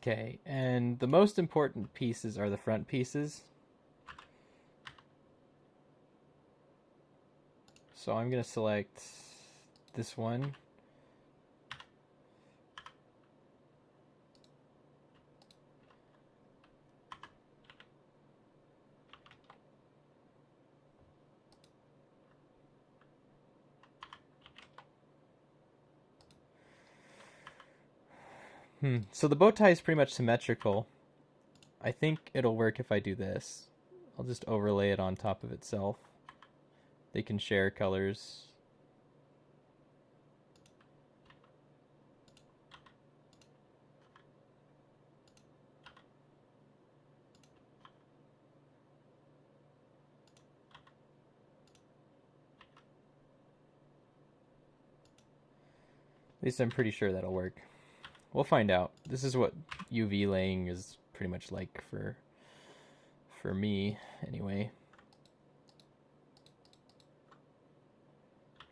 Okay, and the most important pieces are the front pieces. So I'm going to select this one. So the bow tie is pretty much symmetrical. I think it'll work if I do this. I'll just overlay it on top of itself. They can share colors. At least I'm pretty sure that'll work. We'll find out. This is what UV laying is pretty much like for me, anyway.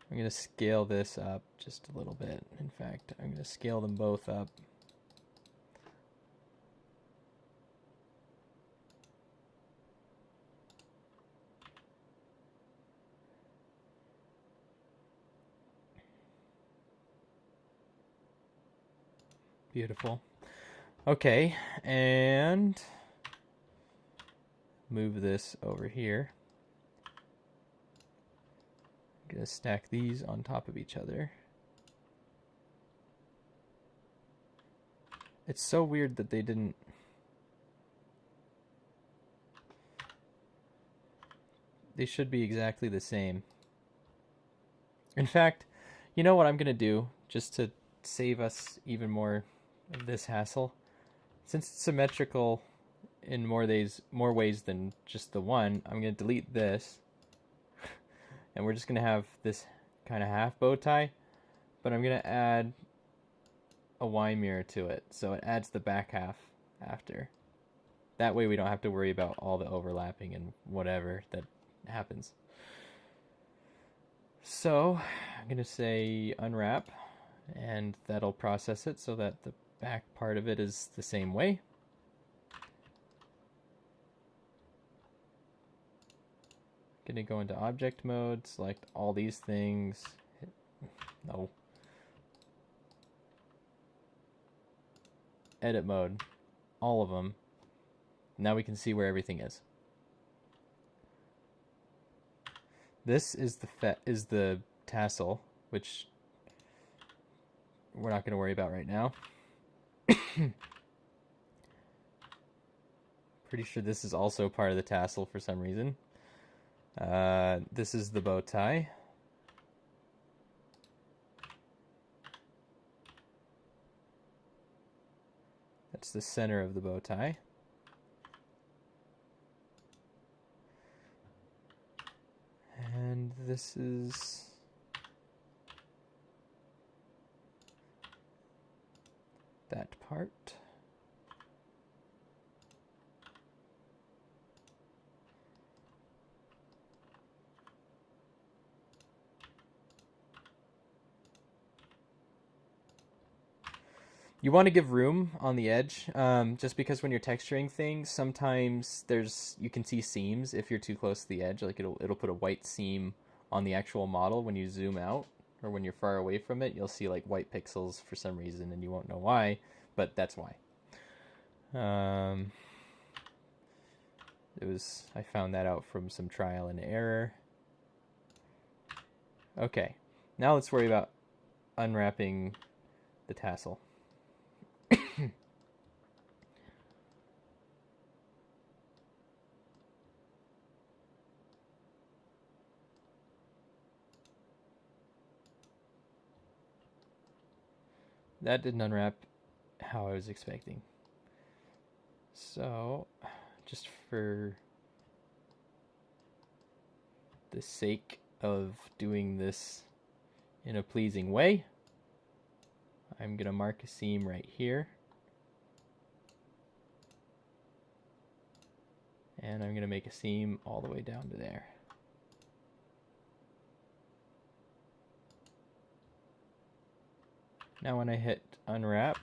I'm going to scale this up just a little bit. In fact, I'm going to scale them both up. Beautiful. Okay, and move this over here. I'm going to stack these on top of each other. It's so weird that they didn't... They should be exactly the same. In fact, you know what I'm going to do, just to save us even more of this hassle? Since it's symmetrical in more ways than just the one, I'm going to delete this. And we're just going to have this kind of half bow tie. But I'm going to add a Y mirror to it, so it adds the back half after. That way we don't have to worry about all the overlapping and whatever that happens. So I'm going to say unwrap, and that'll process it so that the back part of it is the same way. Going to go into object mode, select all these things. No. Edit mode, all of them. Now we can see where everything is. This is the tassel, which we're not going to worry about right now. Pretty sure this is also part of the tassel for some reason. This is the bow tie. That's the center of the bow tie. And this is that part. You want to give room on the edge, just because when you're texturing things, sometimes you can see seams if you're too close to the edge. Like it'll put a white seam on the actual model when you zoom out, or when you're far away from it, you'll see like white pixels for some reason, and you won't know why, but that's why. I found that out from some trial and error. Okay, now let's worry about unwrapping the tassel. That didn't unwrap how I was expecting. So, just for the sake of doing this in a pleasing way, I'm going to mark a seam right here. And I'm going to make a seam all the way down to there. Now when I hit unwrap,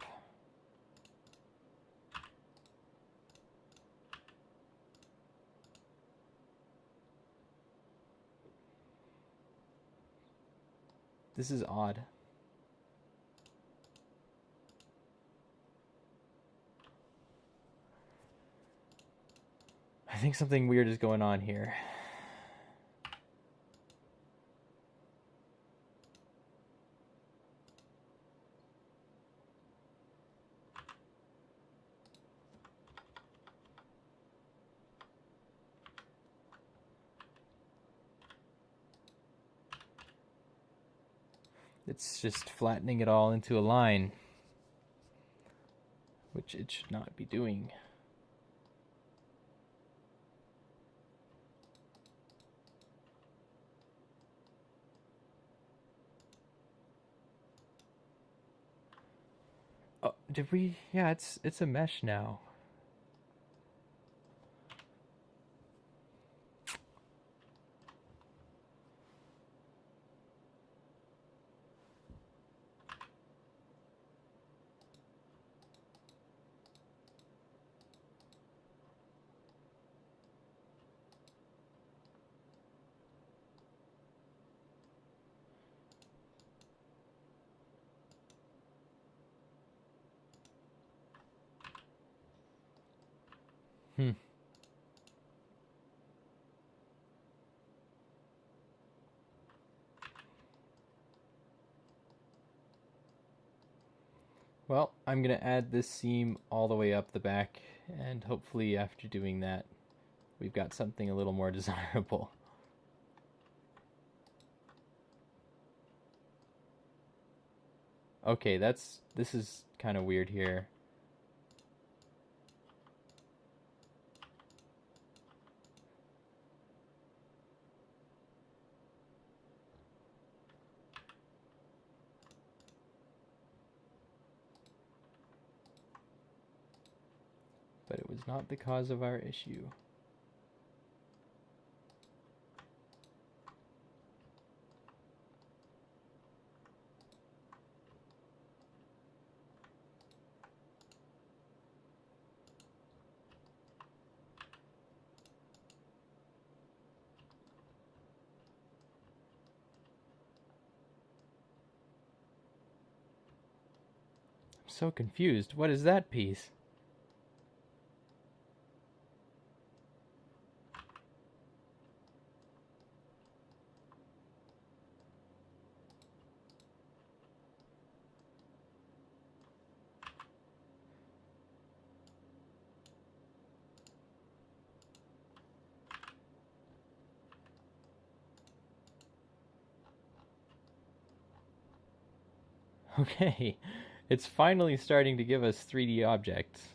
this is odd. I think something weird is going on here. It's just flattening it all into a line, which it should not be doing. Oh, did we? Yeah, it's a mesh now. Hmm. Well, I'm going to add this seam all the way up the back, and hopefully after doing that, we've got something a little more desirable. Okay, this is kind of weird here. But it was not the cause of our issue. I'm so confused. What is that piece? Okay, it's finally starting to give us 3D objects.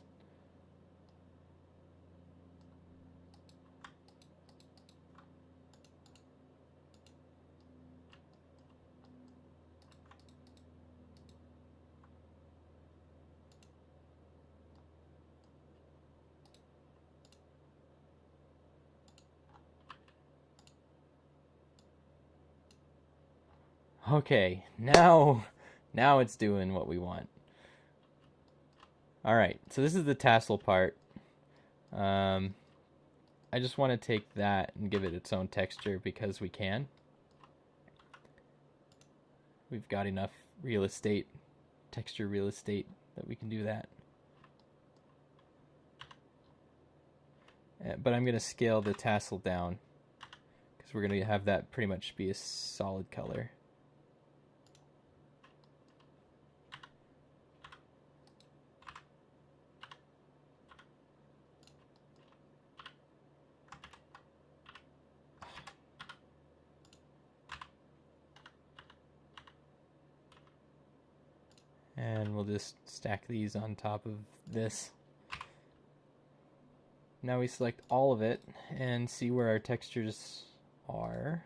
Okay, now it's doing what we want. All right, so this is the tassel part. I just want to take that and give it its own texture because we can. We've got enough real estate, texture real estate, that we can do that. But I'm going to scale the tassel down because we're going to have that pretty much be a solid color. And we'll just stack these on top of this. Now we select all of it and see where our textures are.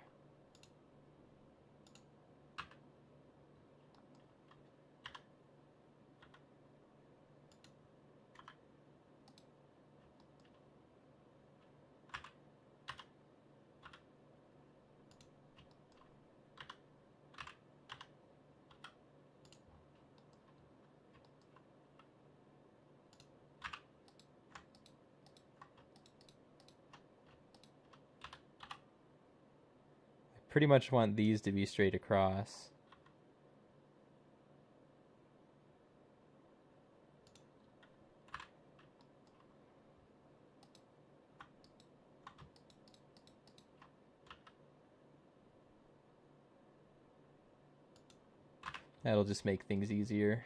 Pretty much want these to be straight across. That'll just make things easier.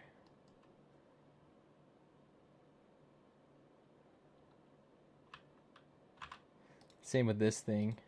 Same with this thing.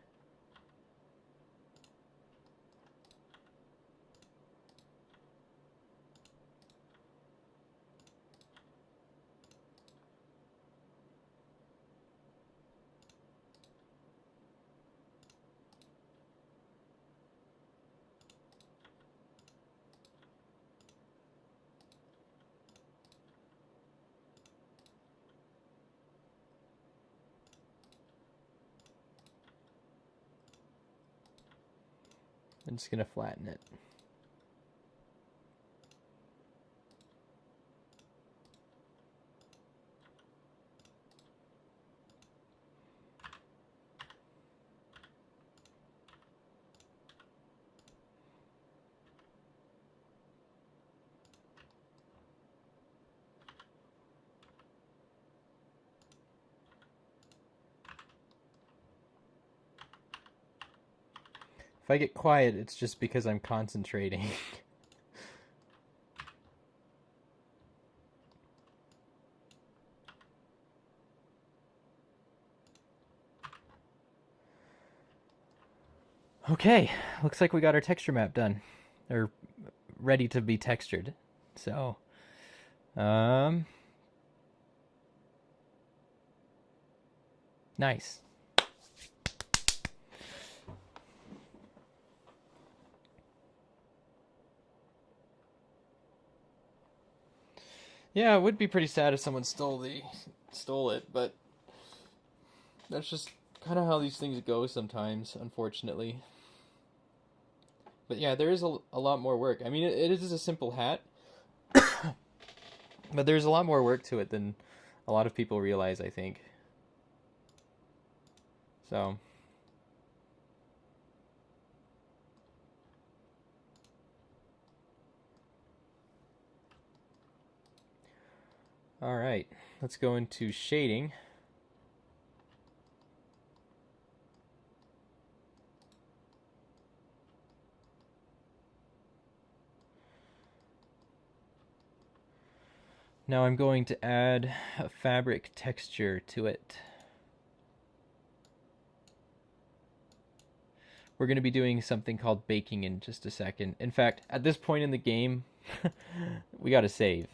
I'm just going to flatten it. If I get quiet, it's just because I'm concentrating. Okay, looks like we got our texture map done. Or ready to be textured. So, nice. Yeah, it would be pretty sad if someone stole it, but that's just kind of how these things go sometimes, unfortunately. But yeah, there is a lot more work. I mean, it is a simple hat, but there's a lot more work to it than a lot of people realize, I think. So, all right, let's go into shading. Now I'm going to add a fabric texture to it. We're going to be doing something called baking in just a second. In fact, at this point in the game, we got to save.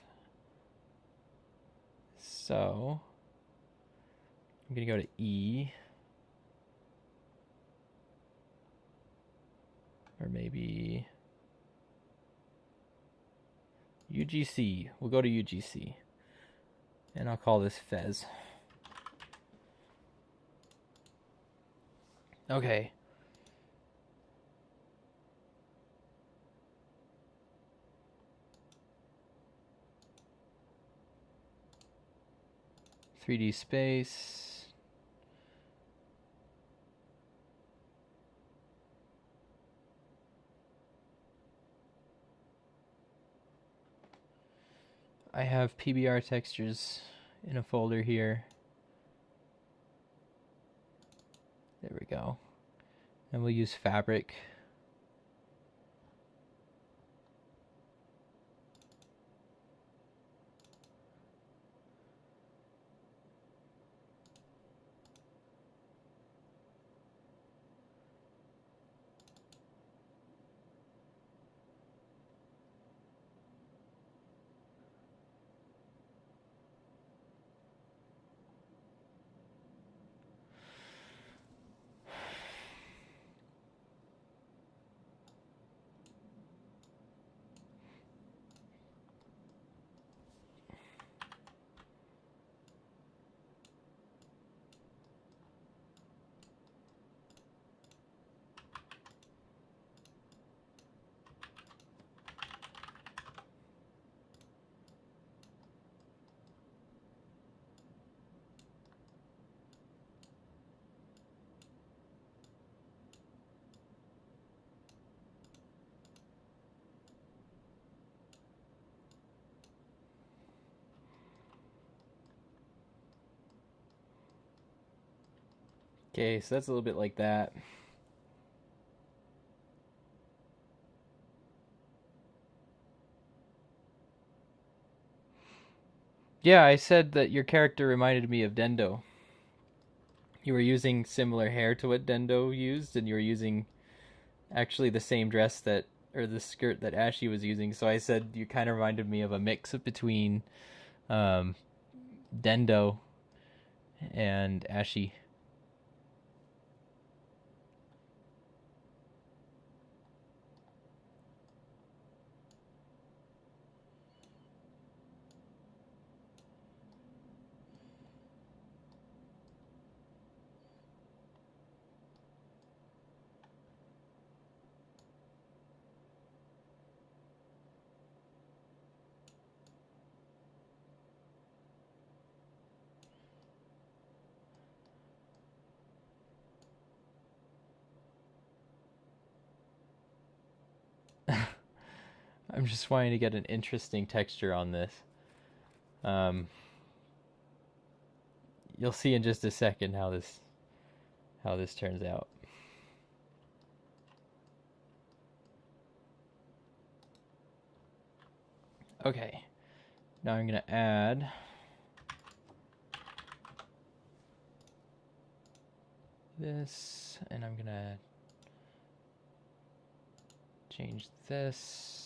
So, I'm going to go to E. Or maybe UGC. We'll go to UGC. And I'll call this Fez. Okay. .3D space. I have PBR textures in a folder here. There we go. And we'll use fabric. Okay, so that's a little bit like that. Yeah, I said that your character reminded me of Dendo. You were using similar hair to what Dendo used, and you were using actually the same dress that, or the skirt that Ashy was using. So I said you kind of reminded me of a mix between um, Dendo and Ashy. I'm just wanting to get an interesting texture on this. You'll see in just a second how this turns out. Okay, now I'm gonna add this, and I'm gonna change this.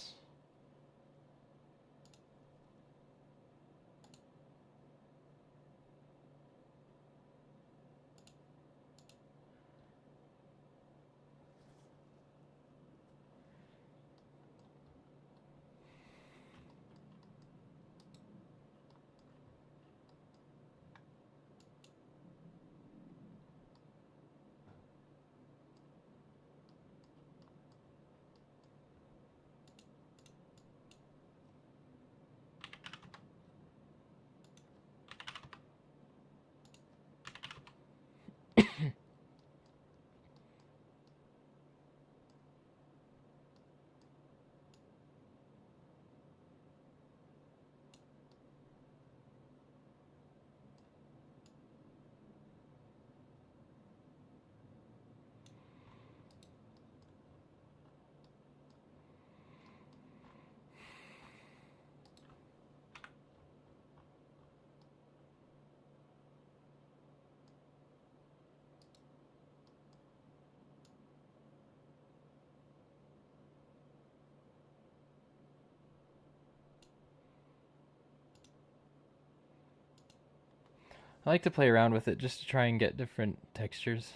I like to play around with it just to try and get different textures.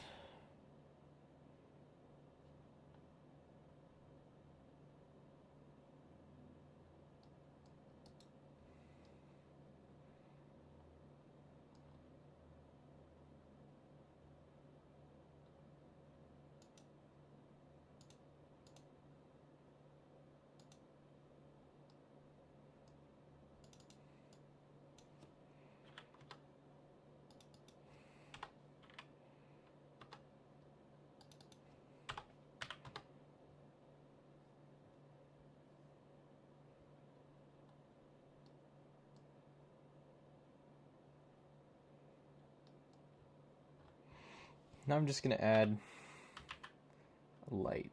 Now I'm just going to add a light.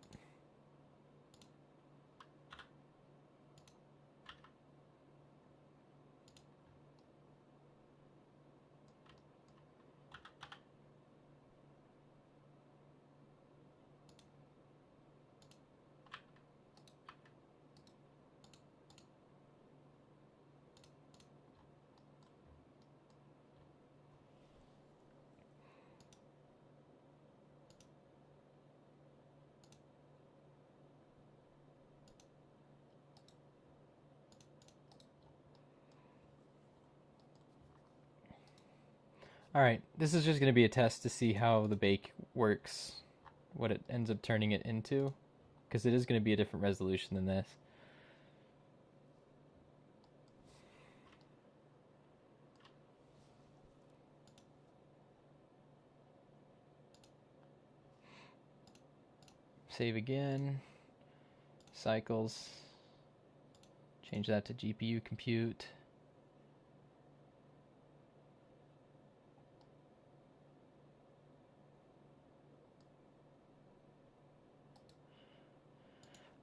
Alright, this is just going to be a test to see how the bake works, what it ends up turning it into, because it is going to be a different resolution than this. Save again, cycles, change that to GPU compute.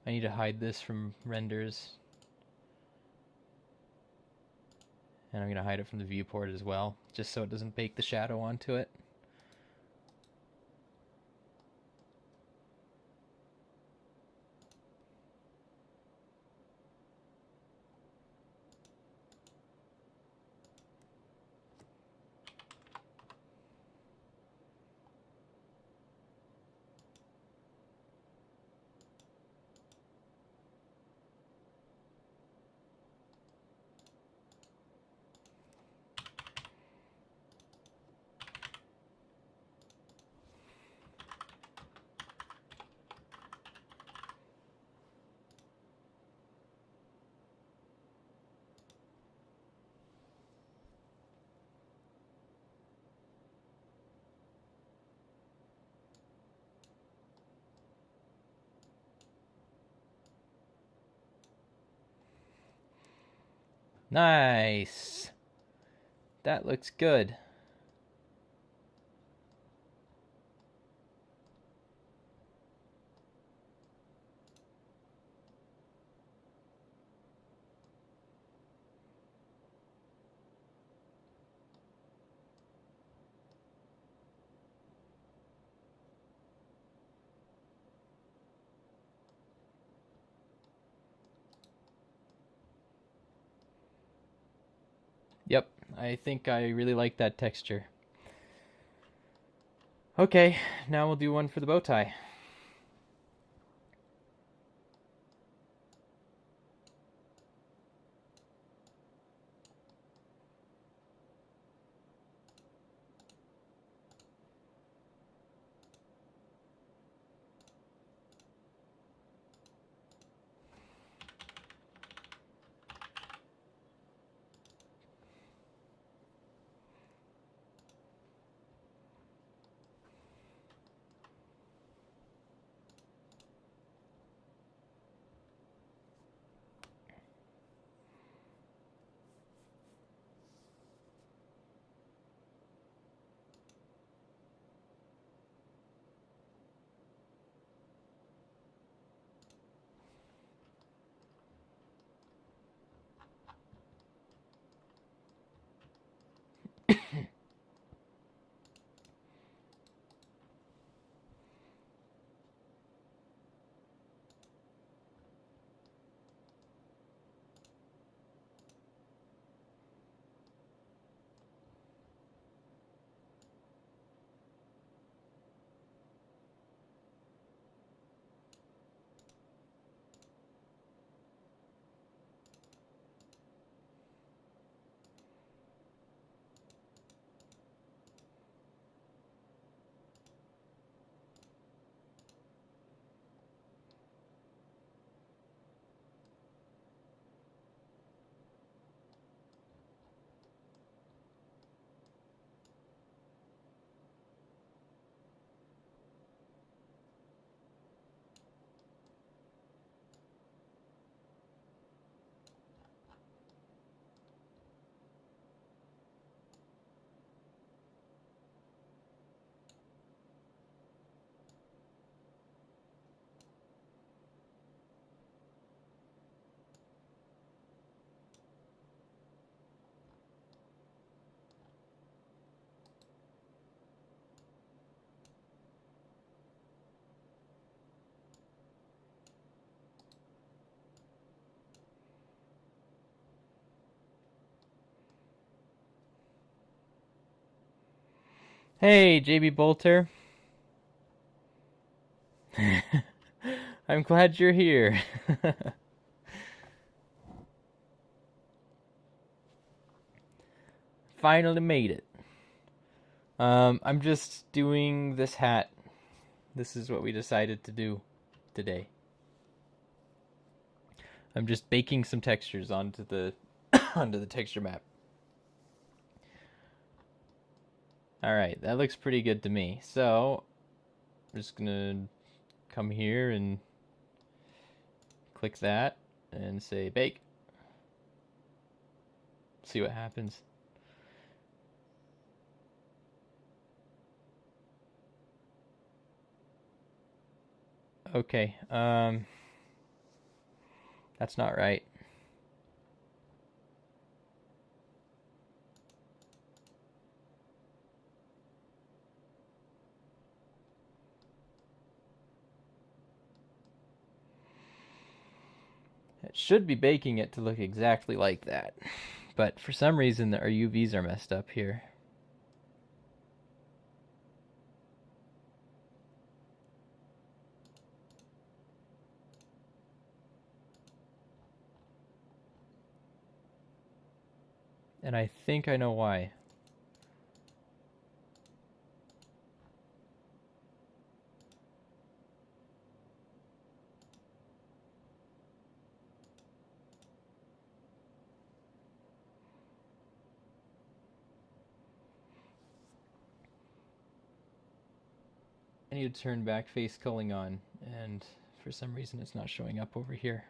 I need to hide this from renders. And I'm going to hide it from the viewport as well, just so it doesn't bake the shadow onto it. Nice. That looks good. Yep, I think I really like that texture. Okay, now we'll do one for the bow tie. Hey, JB Bolter. I'm glad you're here. Finally made it. I'm just doing this hat. This is what we decided to do today. I'm just baking some textures onto the onto the texture map. All right, that looks pretty good to me. So, I'm just gonna come here and click that and say bake. See what happens. Okay, that's not right. It should be baking it to look exactly like that. But for some reason, our UVs are messed up here. And I think I know why. I need to turn back face culling on, and for some reason it's not showing up over here.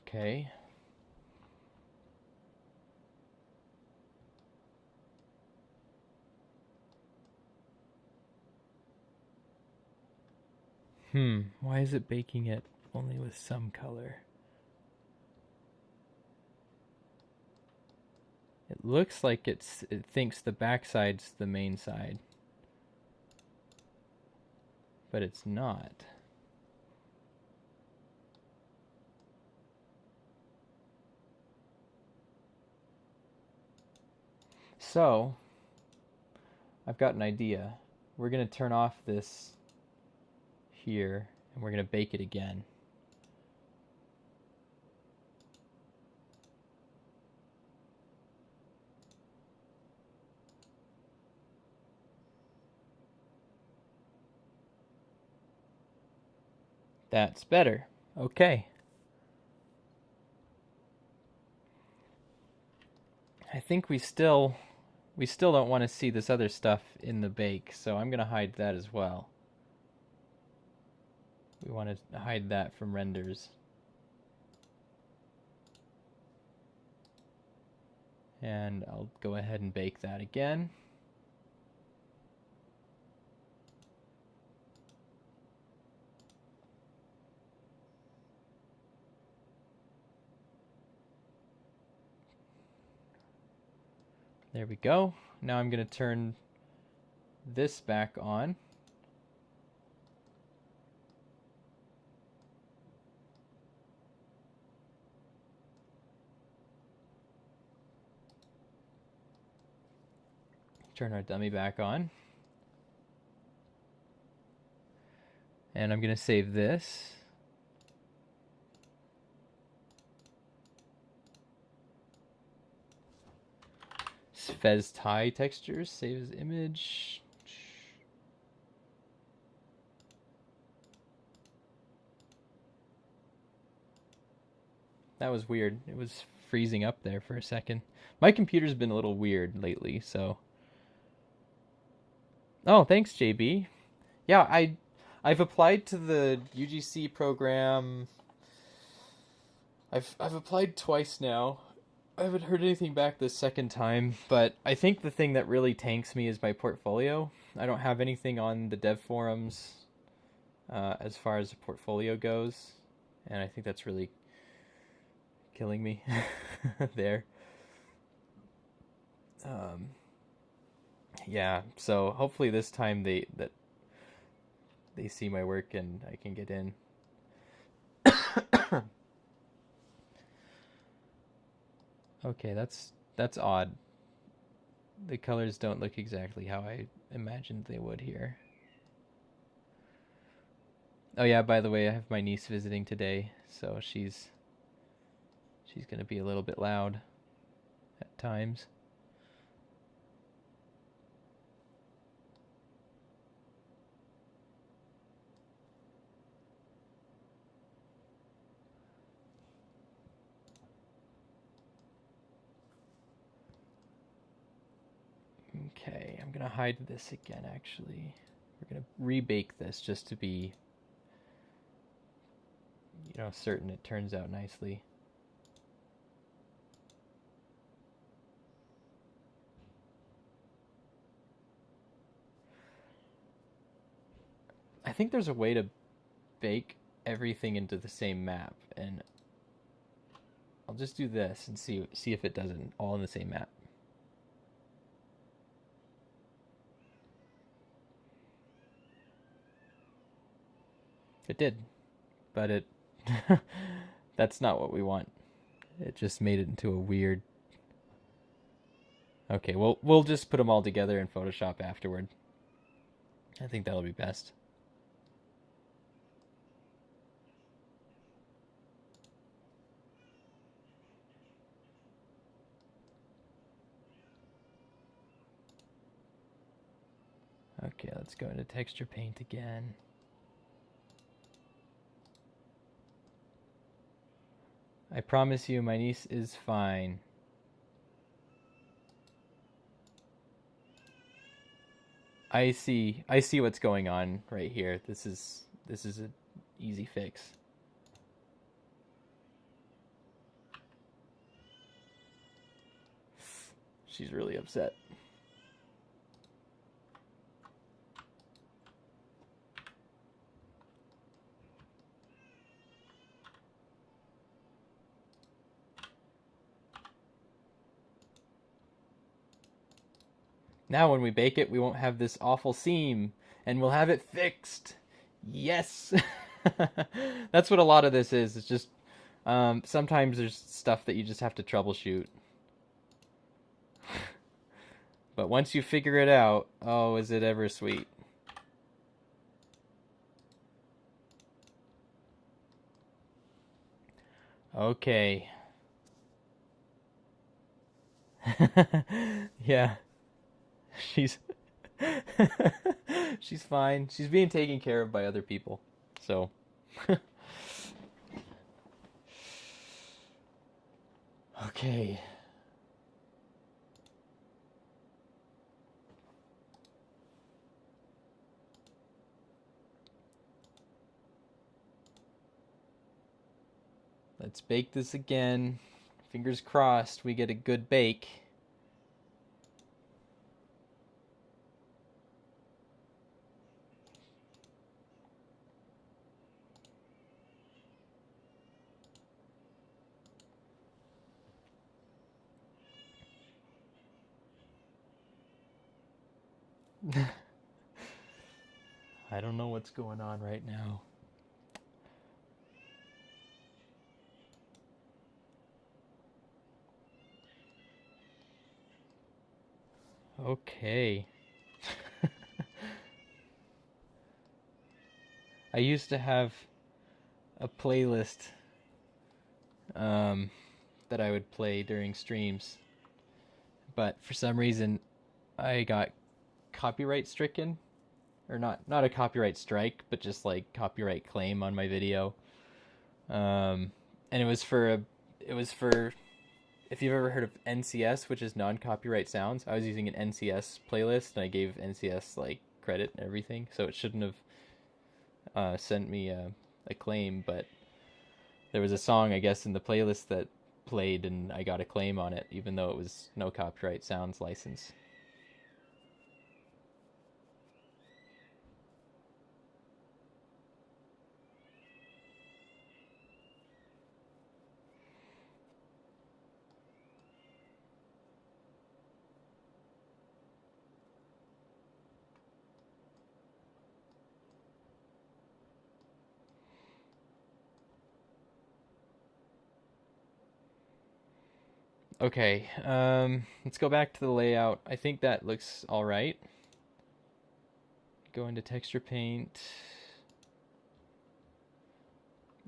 Okay. Why is it baking it only with some color? It looks like it thinks the backside's the main side. But it's not. So, I've got an idea. We're going to turn off this here, and we're going to bake it again. That's better. Okay. I think we still don't want to see this other stuff in the bake, so I'm going to hide that as well. We want to hide that from renders. And I'll go ahead and bake that again. There we go. Now I'm going to turn this back on. Turn our dummy back on. And I'm going to save this. Fez tie textures, save as image. That was weird. It was freezing up there for a second. My computer's been a little weird lately, so. Oh, thanks, JB. Yeah, I've applied to the UGC program. I've applied twice now. I haven't heard anything back this second time, but I think the thing that really tanks me is my portfolio. I don't have anything on the dev forums as far as the portfolio goes, and I think that's really killing me there. Yeah, so hopefully this time they see my work and I can get in. Okay, that's odd. The colors don't look exactly how I imagined they would here. Oh yeah, by the way, I have my niece visiting today, so she's going to be a little bit loud at times. Okay, I'm going to hide this again, actually. We're going to rebake this just to be, certain it turns out nicely. I think there's a way to bake everything into the same map, and I'll just do this and see if it does it all in the same map. It did, but it that's not what we want. It just made it into a weird. Okay, well, we'll just put them all together in Photoshop afterward. I think that'll be best. Okay, let's go into texture paint again. I promise you, my niece is fine. I see what's going on right here. This is an easy fix. She's really upset. Now when we bake it, we won't have this awful seam, and we'll have it fixed. Yes! That's what a lot of this is. It's just, sometimes there's stuff that you just have to troubleshoot. But once you figure it out, oh, is it ever sweet. Okay. Yeah. She's she's fine. She's being taken care of by other people. So okay. Let's bake this again. Fingers crossed we get a good bake. I don't know what's going on right now. Okay. I used to have a playlist that I would play during streams, but for some reason I got copyright stricken, or not a copyright strike, but just like copyright claim on my video. And it was for if you've ever heard of NCS, which is non-copyright sounds. I was using an NCS playlist, and I gave NCS like credit and everything, so it shouldn't have sent me a claim. But there was a song, I guess, in the playlist that played, and I got a claim on it, even though it was no copyright sounds license. Okay, let's go back to the layout. I think that looks all right. Go into texture paint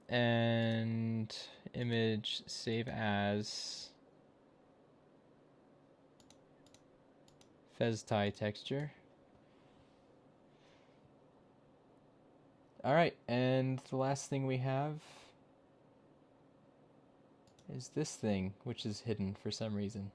and image, save as fez tie texture. All right, and the last thing we have is this thing, which is hidden for some reason.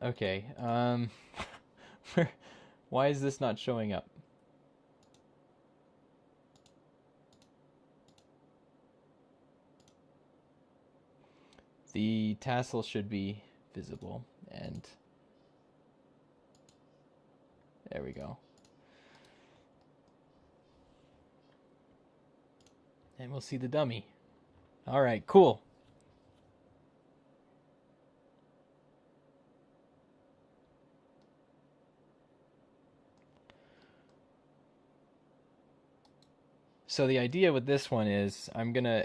Okay, why is this not showing up? The tassel should be visible, and there we go. And we'll see the dummy. All right, cool. So the idea with this one is I'm going to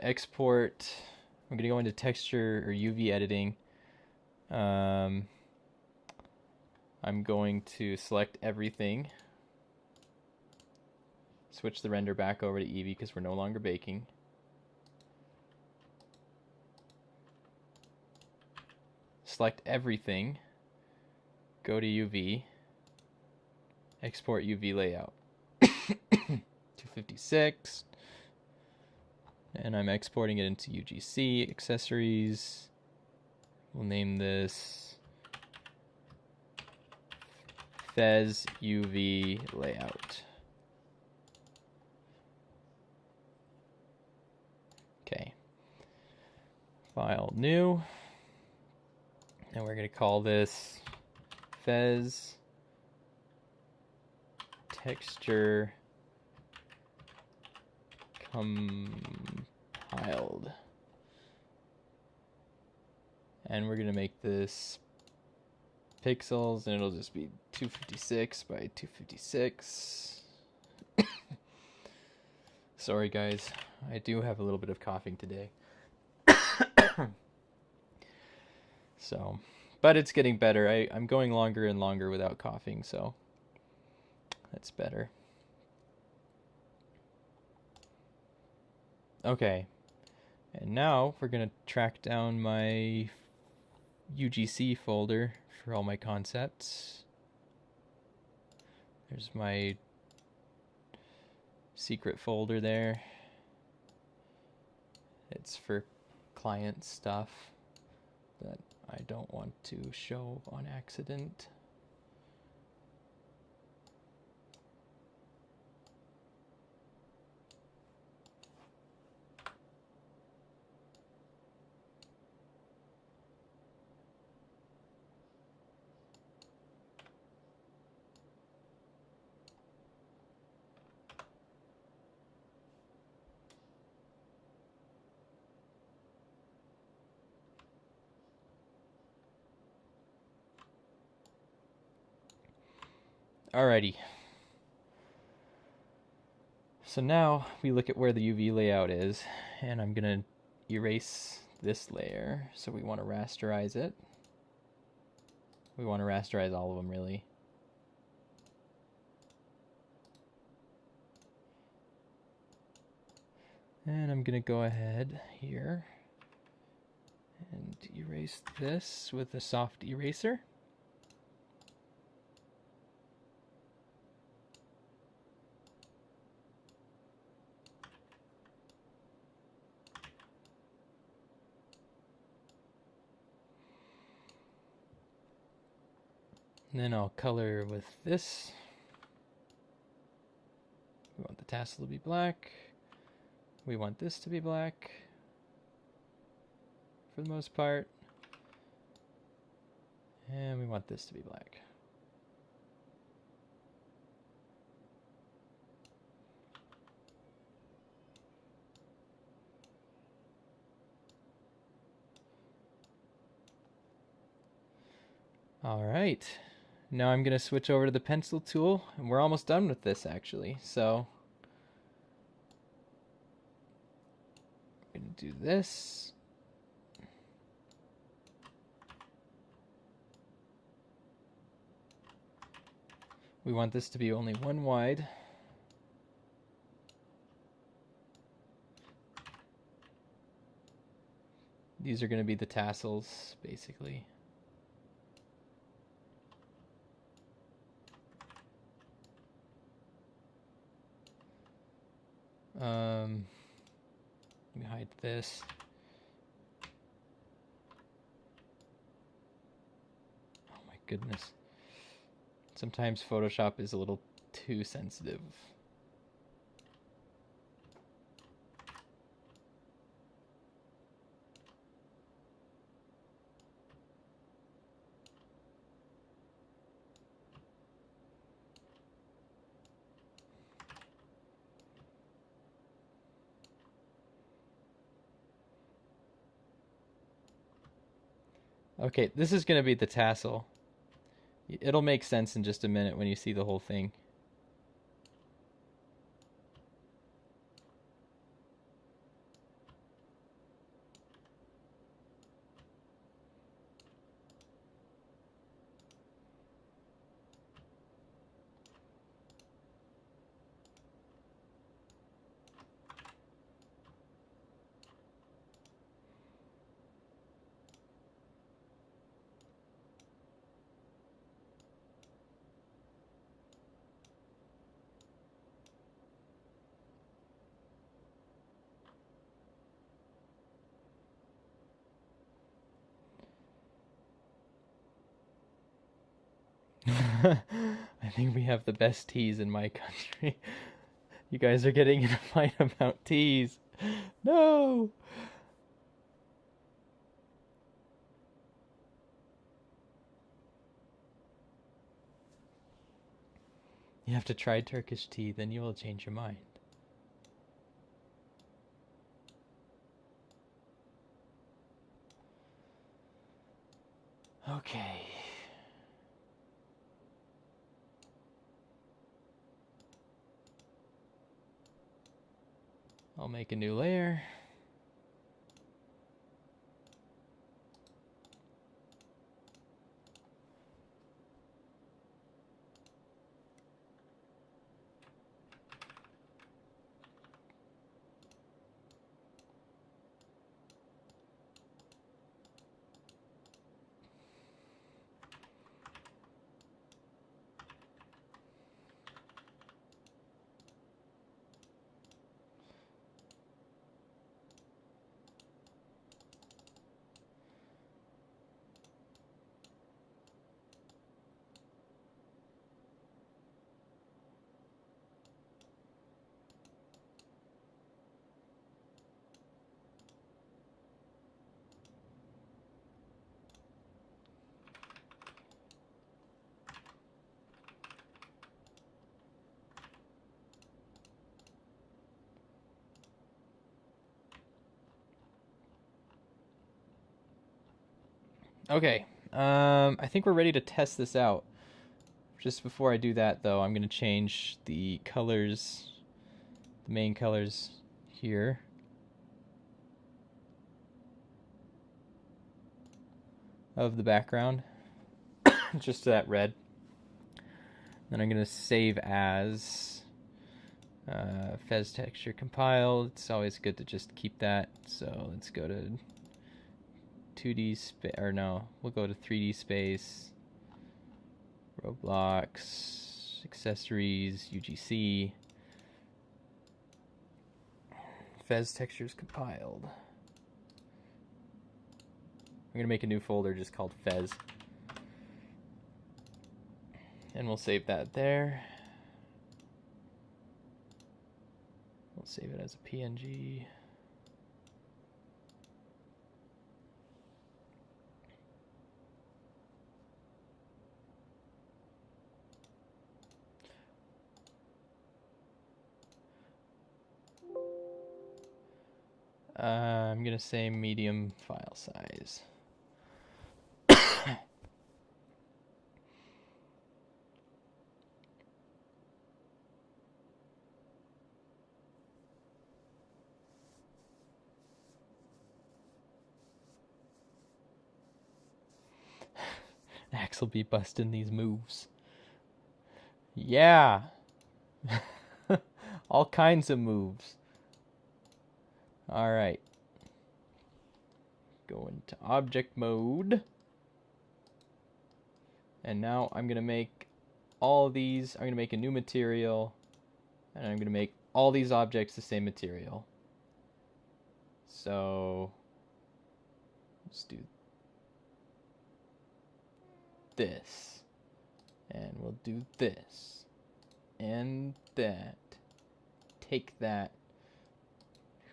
go into texture or UV editing. I'm going to select everything. Switch the render back over to Eevee because we're no longer baking. Select everything. Go to UV. Export UV layout. 256. and I'm exporting it into UGC accessories. We'll name this Fez UV layout. Okay. File new. And we're going to call this Fez texture compiled. And we're going to make this pixels, and it'll just be 256 by 256. Sorry guys, I do have a little bit of coughing today. So, but it's getting better. I'm going longer and longer without coughing, so that's better. Okay, and now we're gonna track down my UGC folder for all my concepts. There's my secret folder there. It's for client stuff that I don't want to show on accident. Alrighty. So now we look at where the UV layout is, and I'm gonna erase this layer. So we want to rasterize it. We want to rasterize all of them, really. And I'm gonna go ahead here and erase this with a soft eraser. And then I'll color with this. We want the tassel to be black. We want this to be black for the most part. And we want this to be black. All right. Now I'm going to switch over to the pencil tool, and we're almost done with this actually. So I'm going to do this. We want this to be only one wide. These are going to be the tassels, basically. Let me hide this. Oh my goodness. Sometimes Photoshop is a little too sensitive. Okay, this is going to be the tassel. It'll make sense in just a minute when you see the whole thing. I think we have the best teas in my country. You guys are getting in a fight about teas. No! You have to try Turkish tea, then you will change your mind. Okay. I'll make a new layer. Okay. I think we're ready to test this out. Just before I do that, though, I'm going to change the colors, the main colors here. Of the background. Just to that red. Then I'm going to save as Fez texture compiled. It's always good to just keep that. So let's go to 2D space, or no, we'll go to 3D space, Roblox, accessories, UGC, Fez textures compiled. I'm going to make a new folder just called Fez. And we'll save that there. We'll save it as a PNG. I'm going to say medium file size. Axel be busting these moves. Yeah. All kinds of moves. All right. Go into object mode. And now I'm going to make all of these. I'm going to make a new material. And I'm going to make all these objects the same material. So let's do this. And we'll do this. And that. Take that.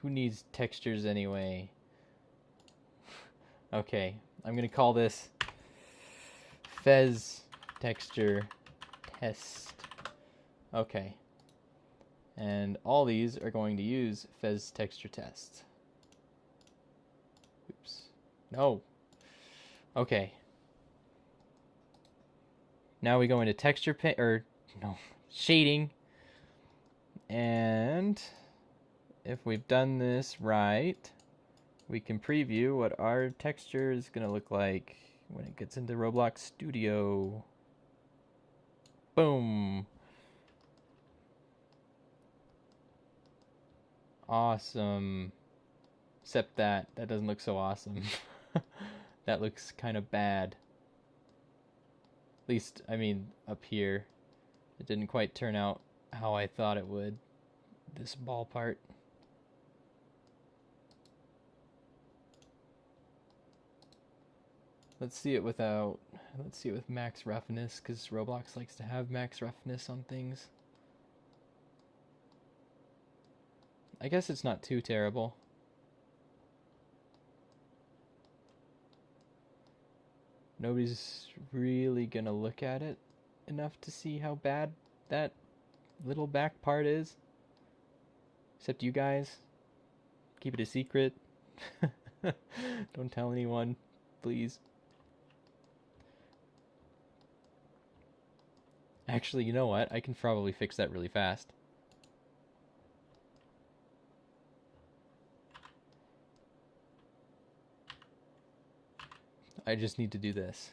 Who needs textures anyway? Okay, I'm going to call this Fez texture test. Okay. And all these are going to use Fez texture test. Oops. No. Okay. Now we go into texture paint, or no, shading. And if we've done this right, we can preview what our texture is going to look like when it gets into Roblox Studio. Boom. Awesome. Except that doesn't look so awesome. That looks kind of bad. At least, I mean, up here. It didn't quite turn out how I thought it would. This ball part. Let's see it without. Let's see it with max roughness, because Roblox likes to have max roughness on things. I guess it's not too terrible. Nobody's really gonna look at it enough to see how bad that little back part is. Except you guys. Keep it a secret. Don't tell anyone, please. Actually, you know what? I can probably fix that really fast. I just need to do this.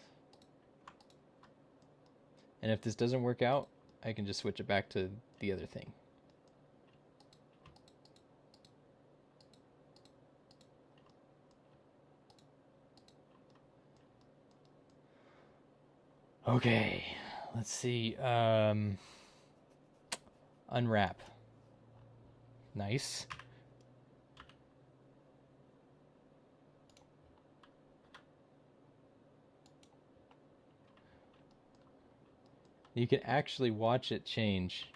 And if this doesn't work out, I can just switch it back to the other thing. Okay, let's see. Unwrap. Nice. You can actually watch it change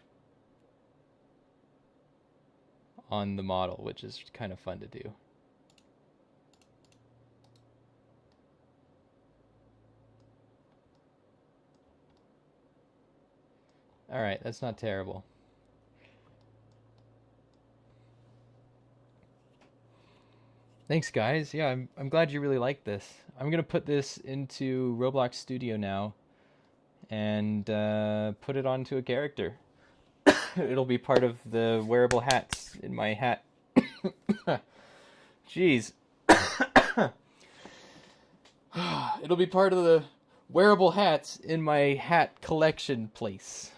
on the model, which is kind of fun to do. Alright, that's not terrible. Thanks, guys. Yeah, I'm glad you really liked this. I'm going to put this into Roblox Studio now and put it onto a character. It'll be part of the wearable hats in my hat. Jeez. It'll be part of the wearable hats in my hat collection place.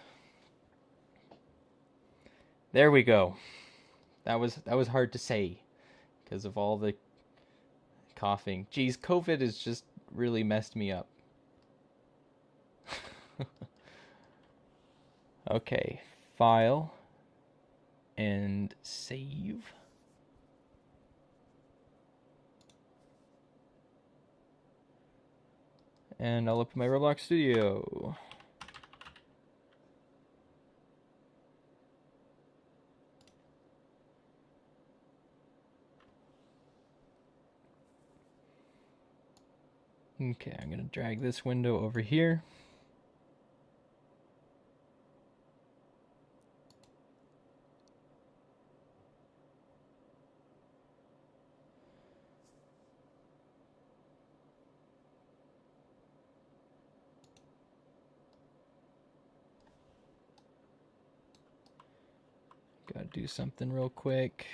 There we go. That was hard to say because of all the coughing. Jeez, COVID has just really messed me up. Okay, file and save. And I'll open my Roblox Studio. Okay, I'm going to drag this window over here. Gotta do something real quick.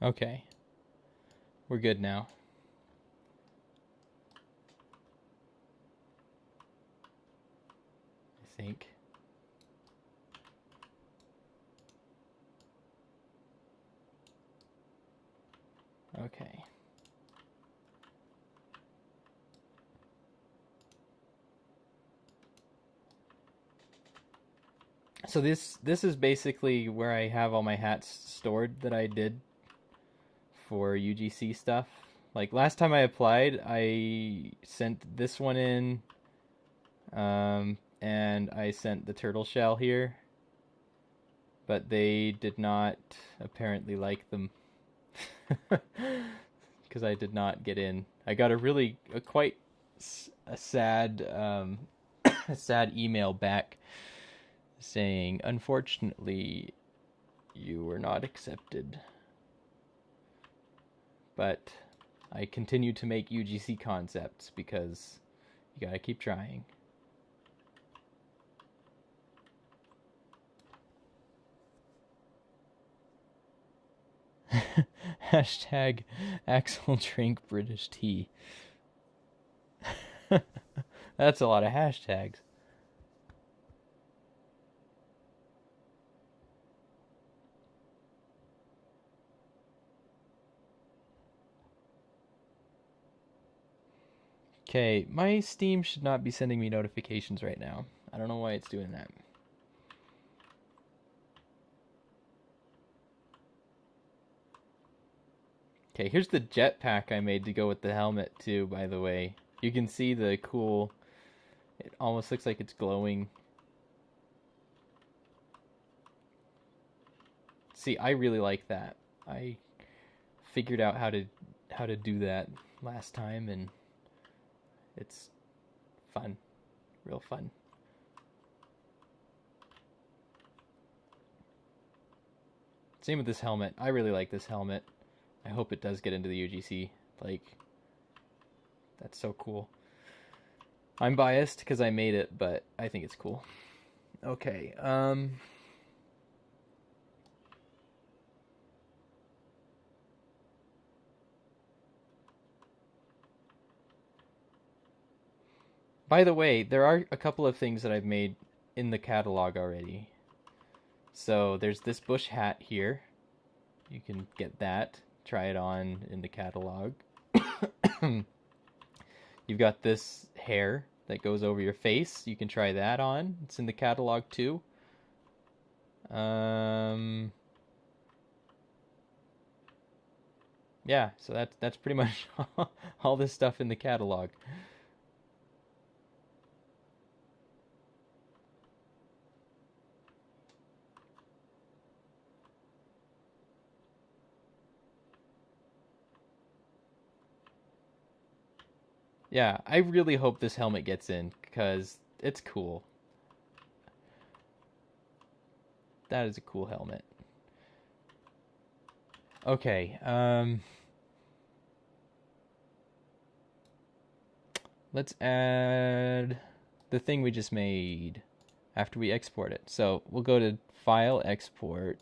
Okay. We're good now. I think. Okay. So this is basically where I have all my hats stored that I did for UGC stuff. Like last time I applied, I sent this one in, and I sent the turtle shell here, but they did not apparently like them because I did not get in. I got quite a sad a sad email back saying, unfortunately, you were not accepted. But I continue to make UGC concepts because you gotta keep trying. Hashtag Axel drink British tea. That's a lot of hashtags. Okay, my Steam should not be sending me notifications right now. I don't know why it's doing that. Okay, here's the jetpack I made to go with the helmet too, by the way. You can see the cool, it almost looks like it's glowing. See, I really like that. I figured out how to do that last time, and it's fun. Real fun. Same with this helmet. I really like this helmet. I hope it does get into the UGC. Like, that's so cool. I'm biased because I made it, but I think it's cool. Okay, by the way, there are a couple of things that I've made in the catalog already. So there's this bush hat here. You can get that. Try it on in the catalog. You've got this hair that goes over your face. You can try that on. It's in the catalog too. Um, yeah, so that's pretty much all this stuff in the catalog. Yeah, I really hope this helmet gets in because it's cool. That is a cool helmet. Okay, let's add the thing we just made after we export it. So we'll go to File, Export,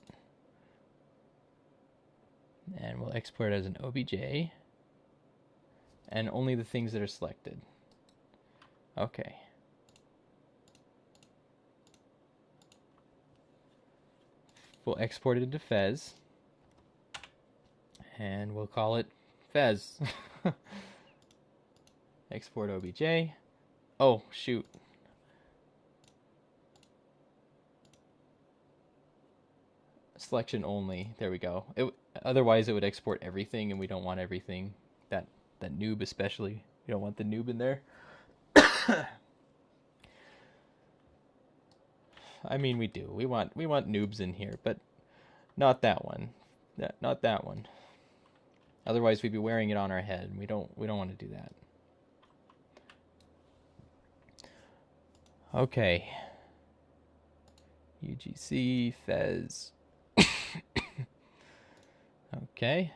and we'll export it as an OBJ, and only the things that are selected. Okay. We'll export it into Fez, and we'll call it Fez. Export OBJ. Oh, shoot. Selection only. There we go. Otherwise, it would export everything, and we don't want everything. That noob especially. We don't want the noob in there. I mean, we do. We want noobs in here, but not that one. Not that one. Otherwise, we'd be wearing it on our head. And we don't want to do that. Okay. UGC Fez. Okay.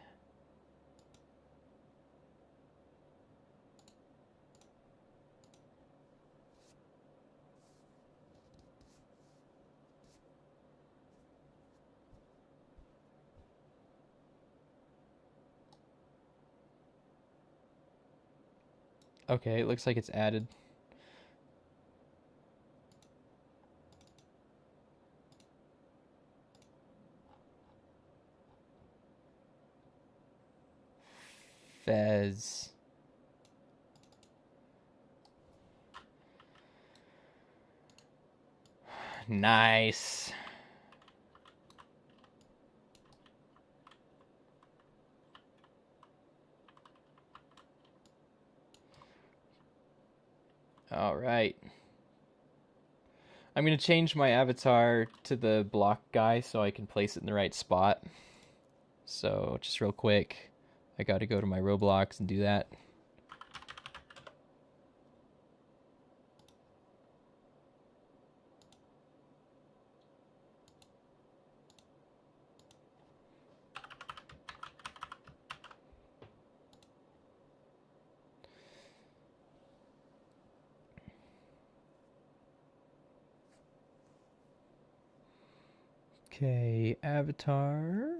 Okay, it looks like it's added. Fez. Nice. All right. I'm going to change my avatar to the block guy so I can place it in the right spot. So, just real quick, I got to go to my Roblox and do that. Okay, avatar.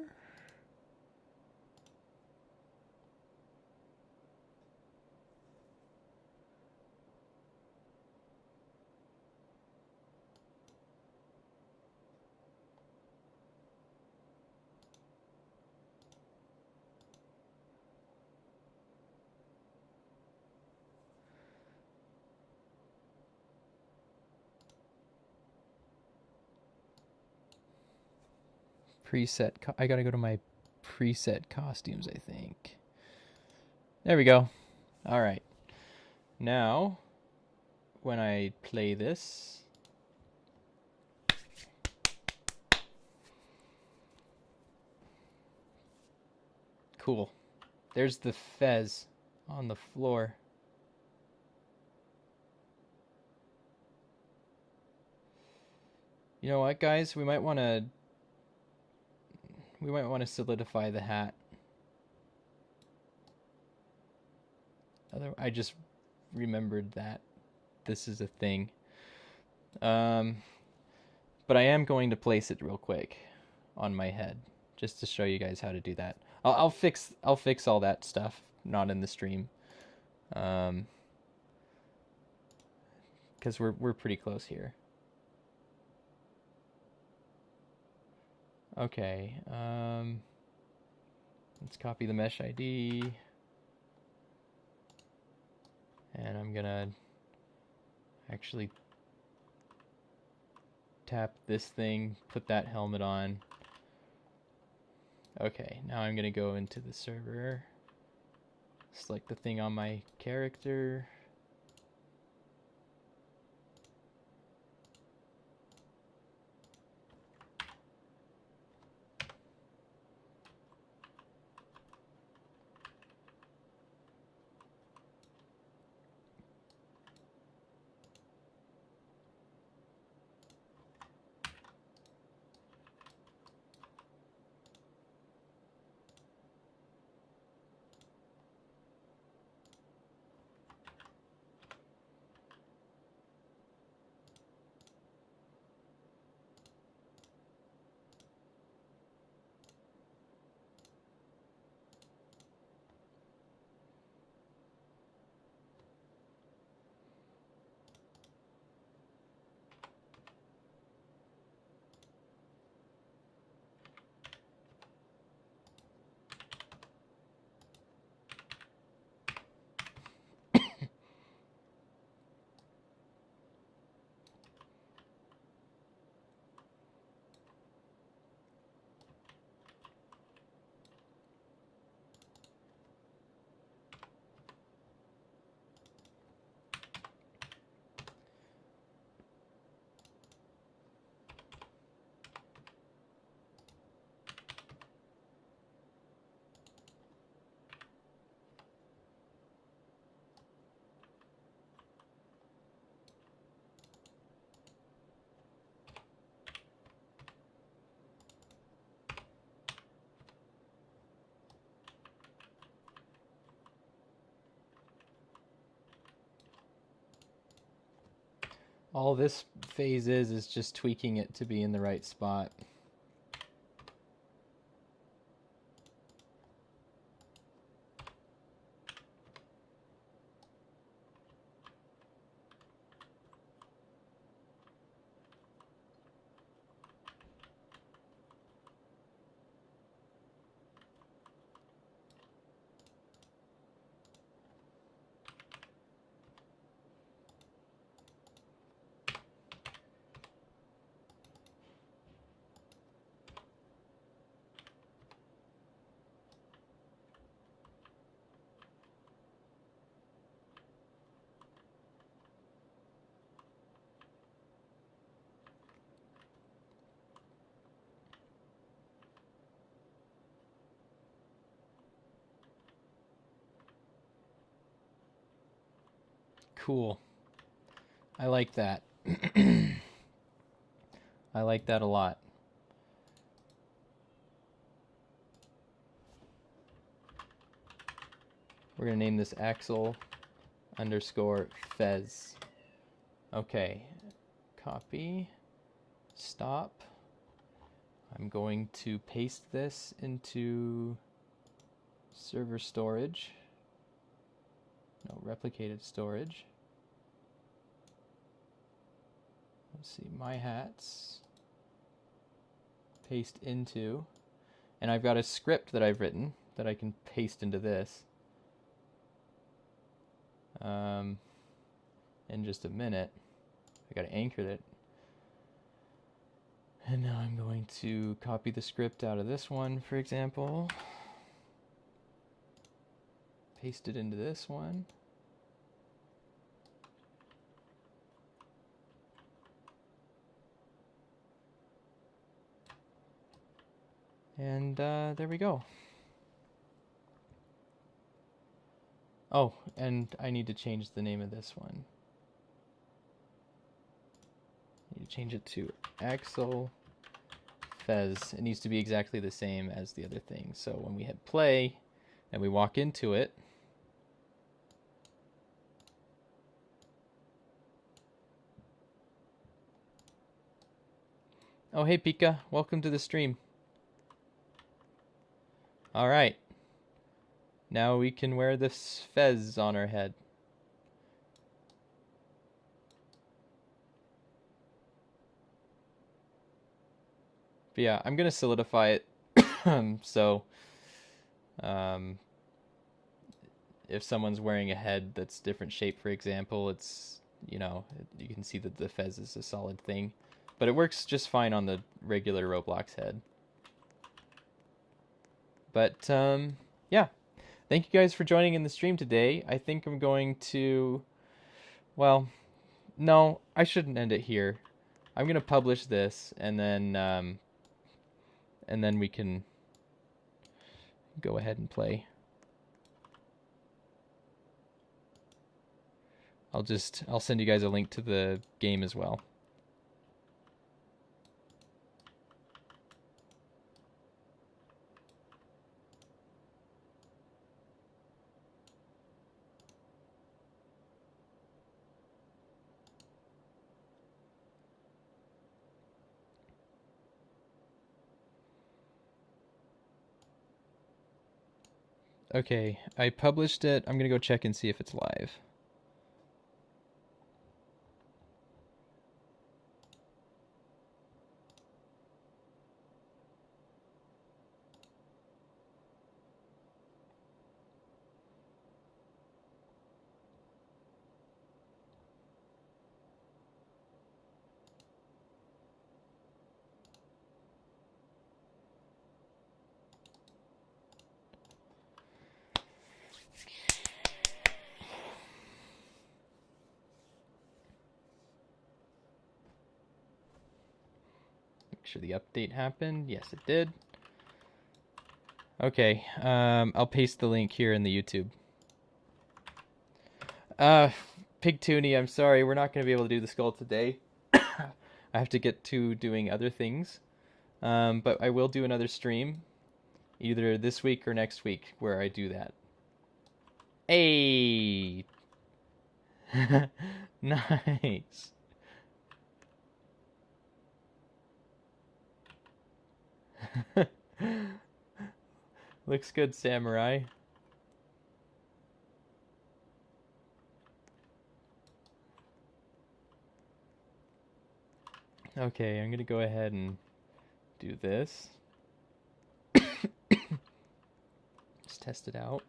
preset. I gotta go to my preset costumes, I think. There we go. All right. Now, when I play this, cool. There's the fez on the floor. You know what, guys? We might want to solidify the hat. I just remembered that this is a thing. But I am going to place it real quick on my head just to show you guys how to do that. I'll fix all that stuff, not in the stream, because we're pretty close here. Okay, let's copy the mesh ID, and I'm gonna actually tap this thing, put that helmet on. Okay, now I'm gonna go into the server, select the thing on my character. All this phase is just tweaking it to be in the right spot. Cool. I like that. I like that a lot. We're going to name this Axel underscore Fez. Okay. Copy. Stop. I'm going to paste this into server storage. No, replicated storage. Let's see, my hats. Paste into. And I've got a script that I've written that I can paste into this. In just a minute. I gotta anchor it. And now I'm going to copy the script out of this one, for example. Paste it into this one. And there we go. Oh, and I need to change the name of this one. I need to change it to Axel Fez. It needs to be exactly the same as the other thing. So when we hit play and we walk into it, oh, hey, Pika. Welcome to the stream. All right. Now we can wear this fez on our head. But yeah, I'm going to solidify it. So if someone's wearing a head that's different shape, for example, it's, you know, you can see that the fez is a solid thing. But it works just fine on the regular Roblox head. But yeah, thank you guys for joining in the stream today. I think I'm going to, well, no, I shouldn't end it here. I'm going to publish this, and then we can go ahead and play. I'll send you guys a link to the game as well. Okay, I published it. I'm gonna go check and see if it's live. Make sure the update happened. Yes, it did. Okay, I'll paste the link here in the YouTube. Pig Toonie, I'm sorry, we're not going to be able to do the skull today. I have to get to doing other things. But I will do another stream, either this week or next week, where I do that. Hey! Nice. Looks good, Samurai. Okay, I'm gonna go ahead and do this. Just test it out.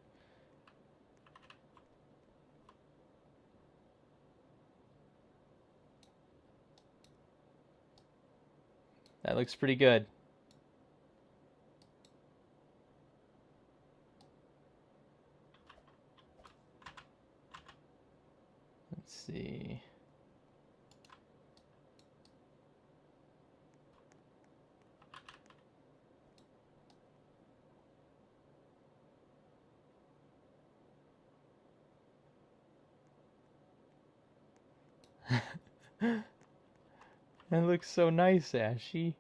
That looks pretty good. Let's see. That looks so nice, Ashy.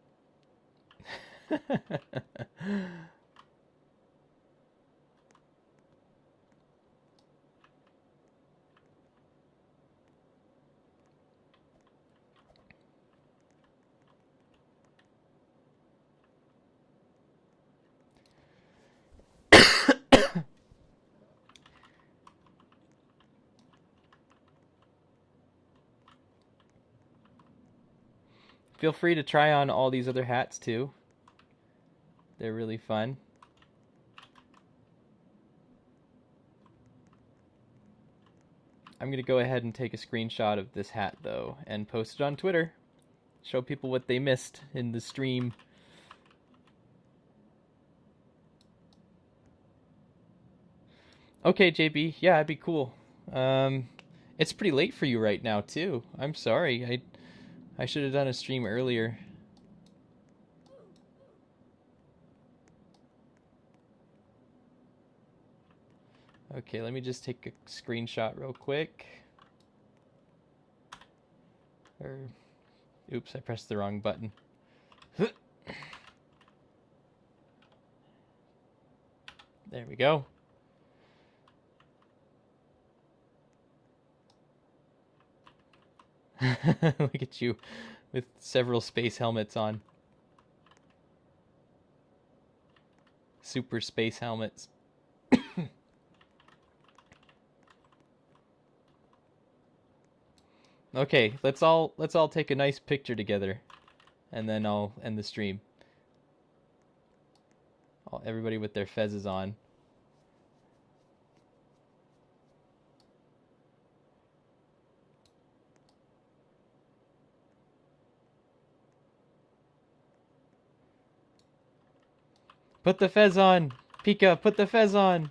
Feel free to try on all these other hats too. They're really fun. I'm going to go ahead and take a screenshot of this hat though and post it on Twitter. Show people what they missed in the stream. Okay, JB. Yeah, it'd be cool. It's pretty late for you right now too. I'm sorry. I should have done a stream earlier. Okay, let me just take a screenshot real quick. Oops, I pressed the wrong button. There we go. Look at you with several space helmets on. Super space helmets. Okay, let's all take a nice picture together, and then I'll end the stream. Everybody with their fezzes on. Put the fez on! Pika, put the fez on!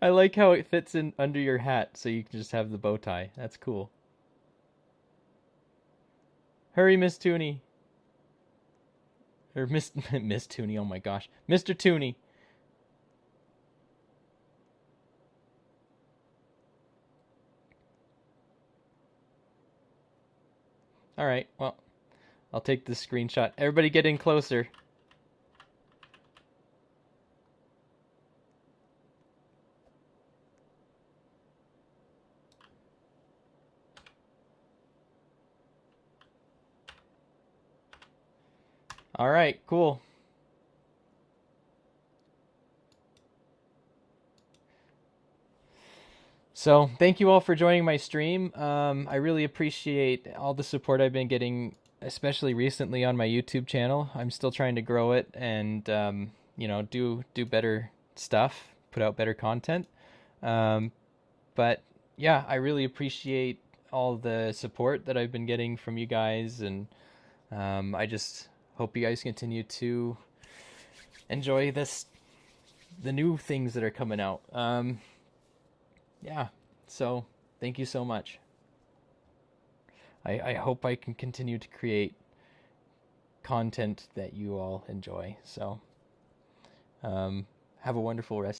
I like how it fits in under your hat, so you can just have the bow tie. That's cool. Hurry, Miss Tooney. Or Miss Tooney, oh my gosh. Mr. Tooney. Alright, well, I'll take this screenshot. Everybody get in closer. Alright, cool. So, thank you all for joining my stream. I really appreciate all the support I've been getting, especially recently on my YouTube channel. I'm still trying to grow it and, you know, do better stuff, put out better content. But yeah, I really appreciate all the support that I've been getting from you guys, and I just hope you guys continue to enjoy the new things that are coming out. Yeah, so thank you so much. I hope I can continue to create content that you all enjoy. So have a wonderful rest